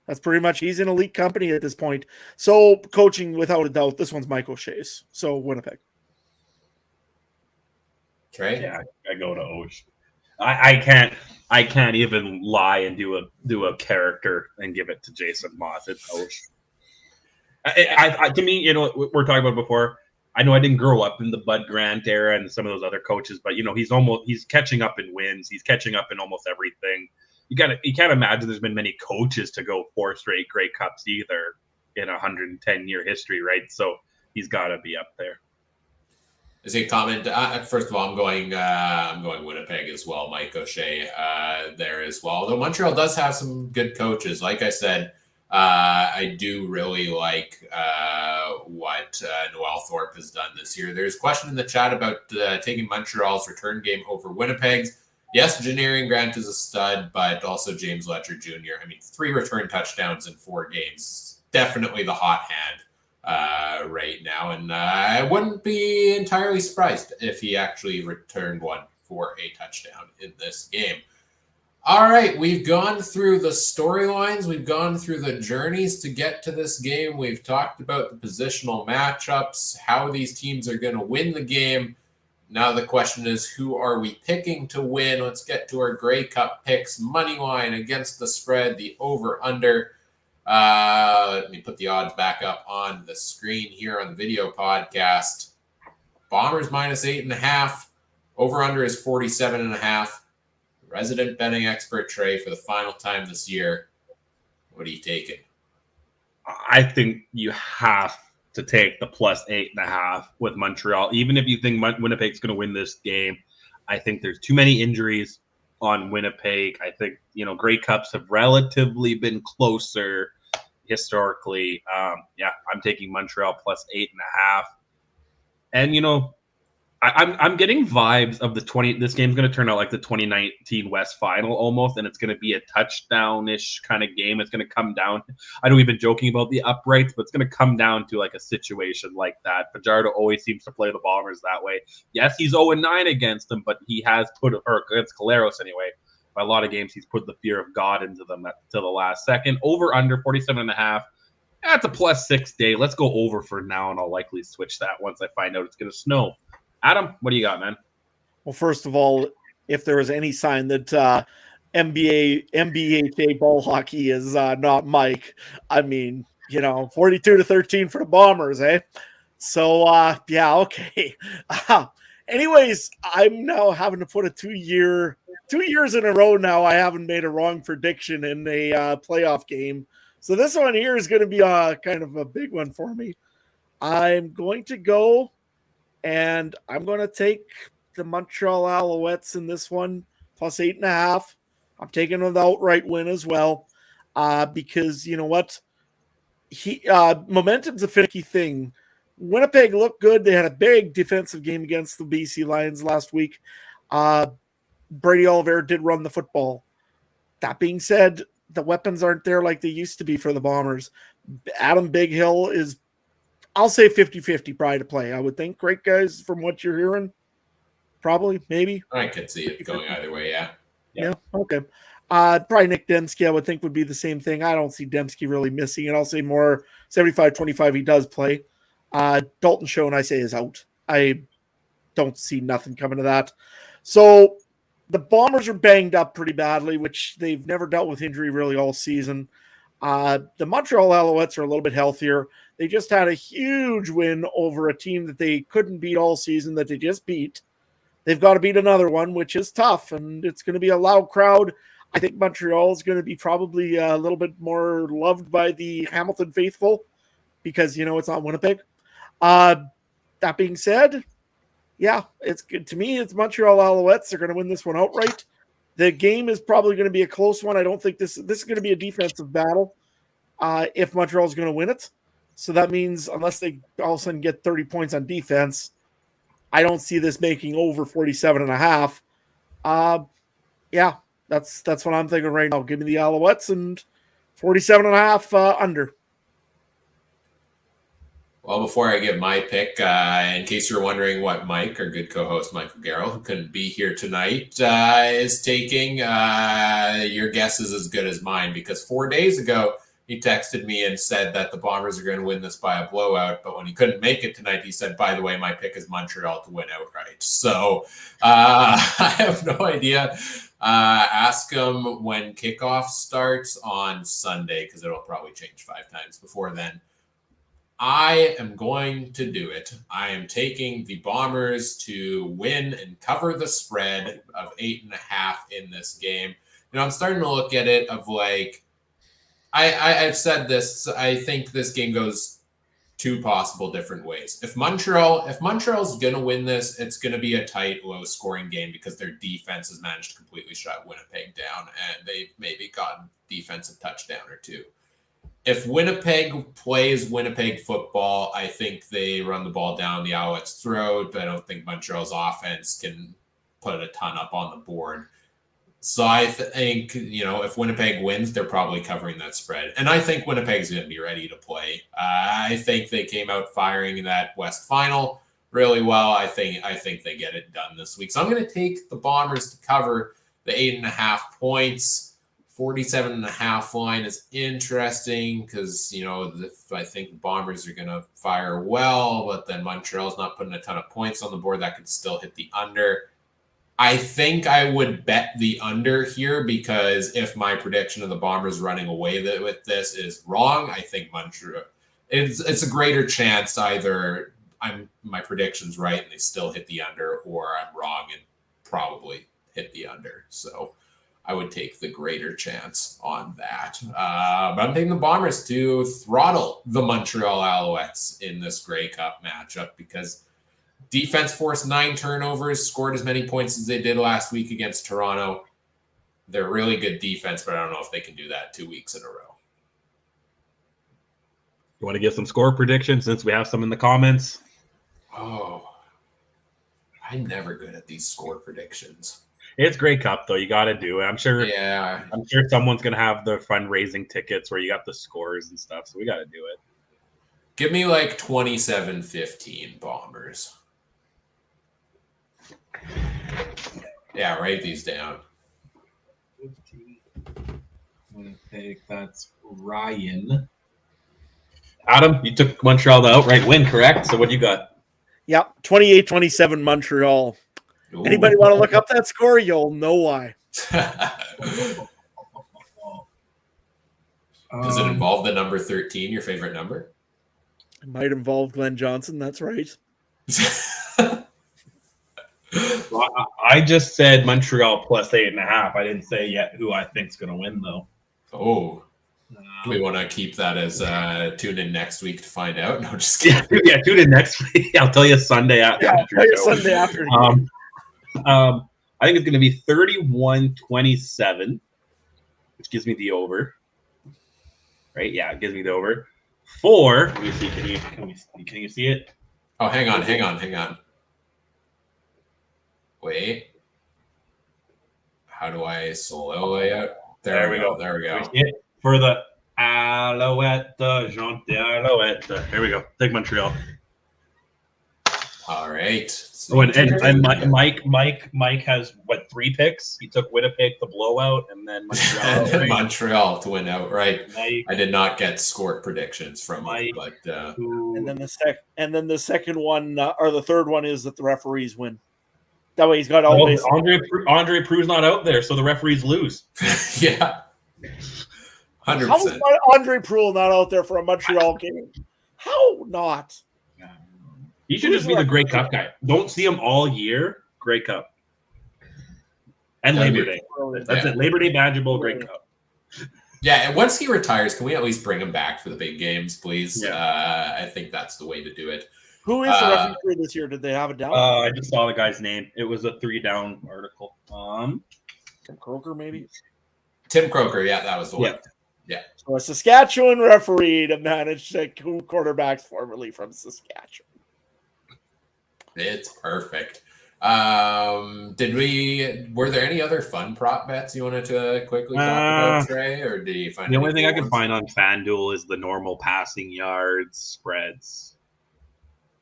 That's pretty much, he's in elite company at this point. So coaching, without a doubt, this one's Mike O'Shea's. So Winnipeg. Trey? Yeah, I go to Osh. I can't even lie and do a character and give it to Jason Moss. It's Osh. To me, you know, we're talking about before. I know I didn't grow up in the Bud Grant era and some of those other coaches, but you know, he's catching up in wins. He's catching up in almost everything. You can't imagine there's been many coaches to go 4 straight Grey Cups either in a 110-year history, right? So he's got to be up there. Is he a comment? First of all, I'm going Winnipeg as well. Mike O'Shea there as well. Though Montreal does have some good coaches. Like I said, I do really like what Noel Thorpe has done this year. There's a question in the chat about taking Montreal's return game over Winnipeg's. Yes, Janarian Grant is a stud, but also James Letcher Jr. I mean, 3 return touchdowns in 4 games. Definitely the hot hand right now. And I wouldn't be entirely surprised if he actually returned one for a touchdown in this game. All right, we've gone through the storylines. We've gone through the journeys to get to this game. We've talked about the positional matchups, how these teams are going to win the game. Now the question is, who are we picking to win? Let's get to our Grey Cup picks. Money line against the spread, the over-under. Let me put the odds back up on the screen here on the video podcast. Bombers minus 8.5. Over-under is 47.5. Resident betting expert Trey for the final time this year. What are you taking? I think you have to take the plus 8.5 with Montreal. Even if you think Winnipeg's going to win this game, I think there's too many injuries on Winnipeg. I think, you know, Grey Cups have relatively been closer historically. I'm taking Montreal plus 8.5. And, you know, I'm getting vibes of this game's going to turn out like the 2019 West Final almost, and it's going to be a touchdown-ish kind of game. It's going to come down. I know we've been joking about the uprights, but it's going to come down to like a situation like that. Fajardo always seems to play the Bombers that way. Yes, he's 0-9 against them, but he has or against Caleros anyway. By a lot of games, he's put the fear of God into them till the last second. Over under 47.5. That's a plus 6 day. Let's go over for now, and I'll likely switch that once I find out it's going to snow. Adam, what do you got, man? Well, first of all, if there was any sign that NBHA ball hockey is not Mike, I mean, you know, 42-13 for the Bombers, eh? So, yeah, okay. Anyways, I'm now having to put 2 years in a row now. I haven't made a wrong prediction in a playoff game. So this one here is going to be kind of a big one for me. I'm going to go, and I'm going to take the Montreal Alouettes in this one, plus 8.5. I'm taking an outright win as well, because you know what? Momentum's a finicky thing. Winnipeg looked good. They had a big defensive game against the BC Lions last week. Brady Oliveira did run the football. That being said, the weapons aren't there like they used to be for the Bombers. Adam Big Hill is, I'll say 50-50 probably to play, I would think. Great guys from what you're hearing. Probably, maybe. I could see it going either way, yeah. Yeah, okay. Probably Nick Dembski, I would think, would be the same thing. I don't see Dembski really missing it. I'll say more 75-25 he does play. Dalton Schoen, I say, is out. I don't see nothing coming to that. So the Bombers are banged up pretty badly, which they've never dealt with injury really all season. The Montreal Alouettes are a little bit healthier. They just had a huge win over a team that they couldn't beat all season that they just beat. They've got to beat another one, which is tough, and it's going to be a loud crowd. I think Montreal is going to be probably a little bit more loved by the Hamilton faithful because, you know, it's not Winnipeg. That being said, yeah, it's good to me. It's Montreal Alouettes. They're going to win this one outright. The game is probably going to be a close one. I don't think this is going to be a defensive battle if Montreal is going to win it. So that means unless they all of a sudden get 30 points on defense, I don't see this making over 47.5. Yeah, that's what I'm thinking right now. Give me the Alouettes and 47.5 under. Well, before I give my pick, in case you're wondering what Mike, our good co-host Michael Garrell, who couldn't be here tonight, is taking, your guess is as good as mine, because 4 days ago, he texted me and said that the Bombers are going to win this by a blowout, but when he couldn't make it tonight, he said, by the way, my pick is Montreal to win outright. So I have no idea. Ask him when kickoff starts on Sunday, because it'll probably change 5 times before then. I am going to do it. I am taking the Bombers to win and cover the spread of 8.5 in this game. I'm starting to look at it of like, I've said this. I think this game goes 2 possible different ways. If Montreal's going to win this, it's going to be a tight, low-scoring game because their defense has managed to completely shut Winnipeg down, and they've maybe gotten defensive touchdown or 2. If Winnipeg plays Winnipeg football, I think they run the ball down the Alouettes' throat. I don't think Montreal's offense can put a ton up on the board. So I think, if Winnipeg wins, they're probably covering that spread. And I think Winnipeg's going to be ready to play. I think they came out firing in that West Final really well. I think they get it done this week. So I'm going to take the Bombers to cover the 8.5 points. 47.5 line is interesting because, I think the Bombers are going to fire well, but then Montreal's not putting a ton of points on the board. That could still hit the under. I think I would bet the under here because if my prediction of the Bombers running away with this is wrong, I think Montreal, it's a greater chance either my prediction's right and they still hit the under, or I'm wrong and probably hit the under. So I would take the greater chance on that. But I'm taking the Bombers to throttle the Montreal Alouettes in this Grey Cup matchup because defense forced 9 turnovers, scored as many points as they did last week against Toronto. They're a really good defense, but I don't know if they can do that 2 weeks in a row. You want to give some score predictions since we have some in the comments? Oh, I'm never good at these score predictions. It's Grey Cup, though. You got to do it. I'm sure someone's going to have the fundraising tickets where you got the scores and stuff, so we got to do it. Give me like 27-15 Bombers. Yeah, write these down. 15. Winnipeg, that's Ryan. Adam, you took Montreal to outright win, correct? So what do you got? Yeah, 28-27 Montreal. Ooh. Anybody want to look up that score? You'll know why. Does it involve the number 13, your favorite number? It might involve Glenn Johnson. That's right. Well, I just said Montreal plus 8.5. I didn't say yet who I think's going to win, though. Oh. Do we want to keep that as tune in next week to find out? No, just kidding. Yeah, tune in next week. I'll tell you Sunday after. Yeah, I'll tell you Sunday after. I think it's going to be 31-27, which gives me the over. Right? Yeah, it gives me the over. 4. Let me see. Can you see it? Oh, hang on. Wait. How do I solo layout? There we go. For the Alouette, Jean de Alouette. There we go. Take Montreal. All right. So and Mike has 3 picks? He took Winnipeg the blowout, and then Montreal. And then Montreal to win outright. Mike, I did not get score predictions from Mike, but and then the second one or the third one is that the referees win. That way he's got all base. Andre Prue's not out there, so the referees lose. Yeah. 100%. How is Andre Proulx not out there for a Montreal game? How not? He should just be the Grey Cup guy. Don't see him all year. Grey Cup. And Labor Day. That's it. Labor Day, Badger Bowl, Grey Cup. Yeah, and once he retires, can we at least bring him back for the big games, please? Yeah. I think that's the way to do it. Who is the referee this year? Did they have it down? I just saw the guy's name. It was a 3-down article. Tim Croker, maybe? Tim Croker, yeah, that was the one. Yeah. So a Saskatchewan referee to manage quarterbacks formerly from Saskatchewan. It's perfect. Were there any other fun prop bets you wanted to quickly talk about, Trey, or did you find the any only thing cool I can ones? find on FanDuel is the normal passing yards, spreads,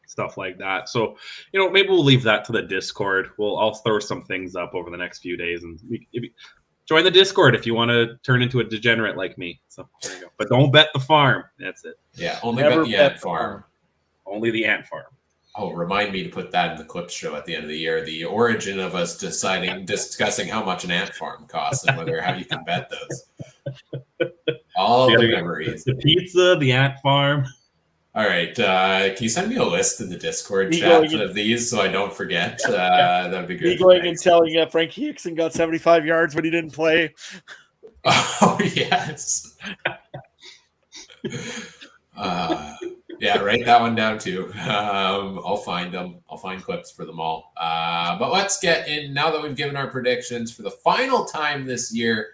stuff like that. So, maybe we'll leave that to the Discord. I'll throw some things up over the next few days, and join the Discord if you want to turn into a degenerate like me. So there you go. But don't bet the farm. That's it. Yeah, only Never bet the bet ant farm. Only the ant farm. Oh, remind me to put that in the clips show at the end of the year. The origin of us discussing how much an ant farm costs and how you can bet those. All the memories. The pizza, the ant farm. All right. Can you send me a list in the Discord chat of these so I don't forget? That would be good. Me going and telling Frank Hickson got 75 yards when he didn't play. Oh, yes. Yeah, write that one down too. I'll find them. I'll find clips for them all. But let's get in now that we've given our predictions for the final time this year.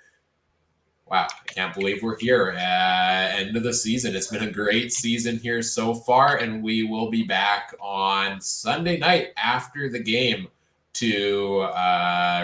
Wow, I can't believe we're here. End of the season. It's been a great season here so far, and we will be back on Sunday night after the game to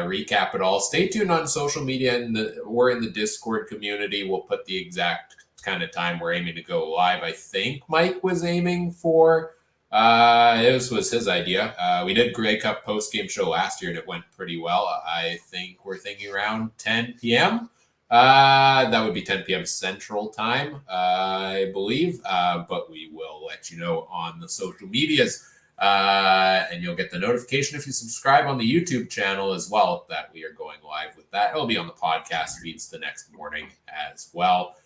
recap it all. Stay tuned on social media or in the Discord community. We'll put the exact kind of time we're aiming to go live. I think Mike was aiming for this was his idea. We did Grey Cup post-game show last year and it went pretty well. I think we're thinking around 10 p.m. That would be 10 p.m. Central Time, I believe. But we will let you know on the social medias. And you'll get the notification if you subscribe on the YouTube channel as well that we are going live with that. It'll be on the podcast feeds the next morning as well.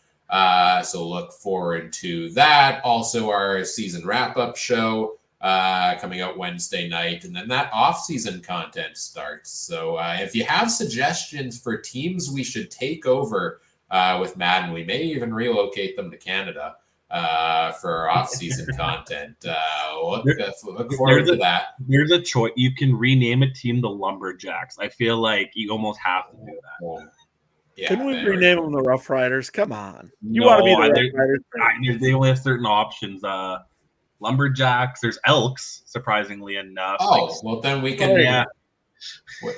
So look forward to that. Also, our season wrap-up show coming out Wednesday night, and then that off-season content starts. So if you have suggestions for teams we should take over with Madden, we may even relocate them to Canada for our off-season content. Look forward to that. There's a choice. You can rename a team the Lumberjacks. I feel like you almost have to do that. Yeah, can we rename them the Rough Riders? Come on. You want to be the Rough Riders? They only have certain options. Lumberjacks. There's Elks, surprisingly enough. Oh, well, then we can. Yeah.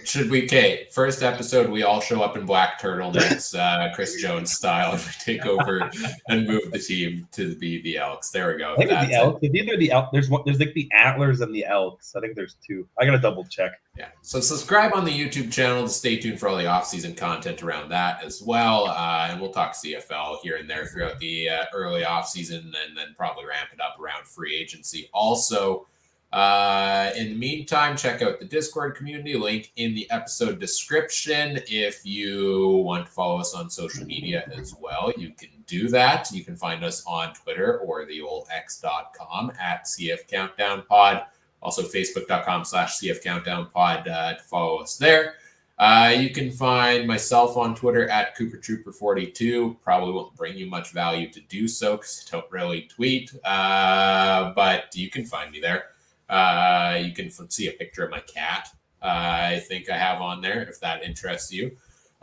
Should we? Okay, first episode, we all show up in black turtlenecks, Chris Jones style, and we take over and move the team to be the Elks. There we go. I think it's the Elks. It's either the Elks. There's like the Antlers and the Elks. I think there's two. I gotta double check. Yeah. So subscribe on the YouTube channel to stay tuned for all the off-season content around that as well. And we'll talk CFL here and there throughout the early off-season, and then probably ramp it up around free agency. Also. In the meantime, check out the Discord community, link in the episode description. If you want to follow us on social media as well, you can do that. You can find us on Twitter or the old x.com at CF Countdown Pod. Also facebook.com/CF Countdown Pod to follow us there. You can find myself on Twitter at CooperTrooper42. Probably won't bring you much value to do so because I don't really tweet, but you can find me there. You can see a picture of my cat. I think I have on there if that interests you.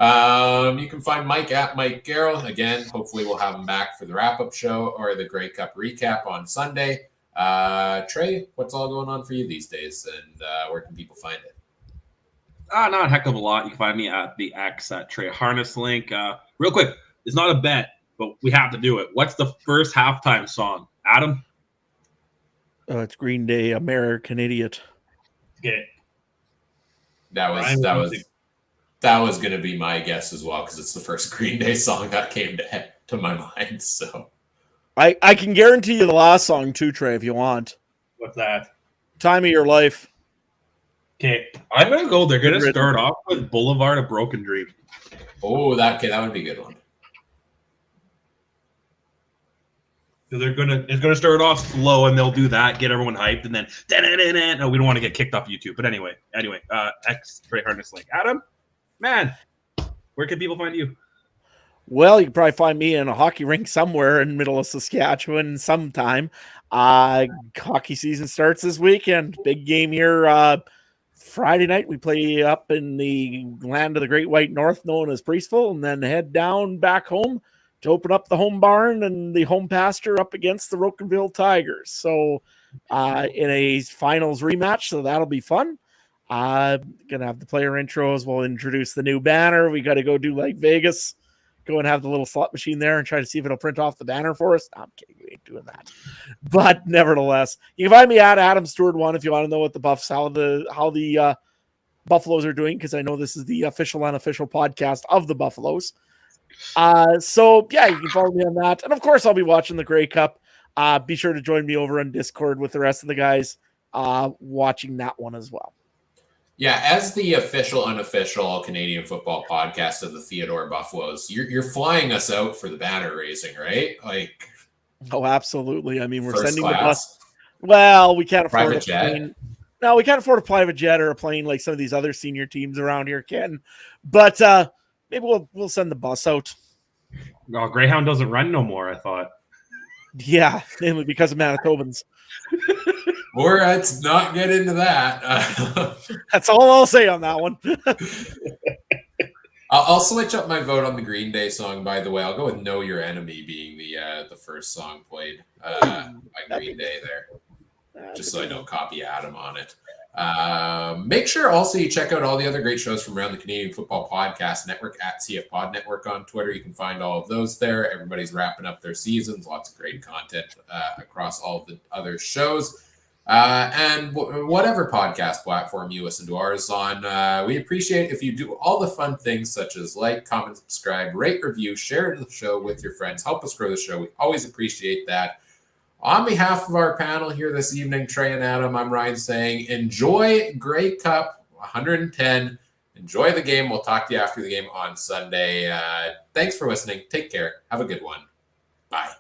You can find Mike at Mike Garrell. Again, hopefully we'll have him back for the wrap-up show or the Grey Cup recap on Sunday. Trey, what's all going on for you these days, and where can people find it? Not a heck of a lot. You can find me at the X at Trey Harness Link. Real quick, it's not a bet, but we have to do it. What's the first halftime song, Adam? It's Green Day, American Idiot. Okay. That was going to be my guess as well because it's the first Green Day song that came to my mind. So I can guarantee you the last song too, Trey, if you want. What's that? Time of Your Life. Okay, I'm gonna go. They're gonna start off with Boulevard of Broken Dreams. Oh, that would be a good one. It's gonna start off slow, and they'll do that, get everyone hyped, and then no, we don't want to get kicked off YouTube. But anyway, X Trey Harness Link. Adam, man, where can people find you? Well, you can probably find me in a hockey rink somewhere in the middle of Saskatchewan sometime. Hockey season starts this weekend. Big game here. Friday night, we play up in the land of the Great White North, known as Priestville, and then head down back home to open up the home barn and the home pasture up against the Rocanville Tigers. So in a finals rematch, so that'll be fun. Gonna have the player intros. We'll introduce the new banner. We got to go do like Vegas, go and have the little slot machine there and try to see if it'll print off the banner for us. No, I'm kidding, we ain't doing that. But nevertheless, you can find me at Adam Stewart 1 if you want to know what the Buffs, how the Buffaloes are doing, because I know this is the official unofficial podcast of the Buffaloes. So yeah, you can follow me on that, and of course I'll be watching the Grey Cup. Be sure to join me over on Discord with the rest of the guys watching that one as well. Yeah, as the official, unofficial Canadian football podcast of the Theodore Buffaloes, you're flying us out for the banner raising, right? Like, oh, absolutely. I mean, we're first sending class, the bus. Well, we can't afford private a jet. plane. No, we can't afford a private jet or a plane like some of these other senior teams around here can. But maybe we'll send the bus out. No, Greyhound doesn't run no more, I thought. Yeah, mainly because of Manitobans. Or let's not get into that. That's all I'll say on that one. I'll switch up my vote on the Green Day song, by the way. I'll go with Know Your Enemy being the first song played by Green Day there. Just so I don't copy Adam on it. Make sure also you check out all the other great shows from around the Canadian Football Podcast Network at CF Pod Network on Twitter. You can find all of those there. Everybody's wrapping up their seasons. Lots of great content across all of the other shows. And whatever podcast platform you listen to ours on, we appreciate if you do all the fun things such as like, comment, subscribe, rate, review, share the show with your friends, help us grow the show. We always appreciate that. On behalf of our panel here this evening, Trey and Adam, I'm Ryan saying enjoy Grey Cup 110. Enjoy the game. We'll talk to you after the game on Sunday. Thanks for listening. Take care. Have a good one. Bye.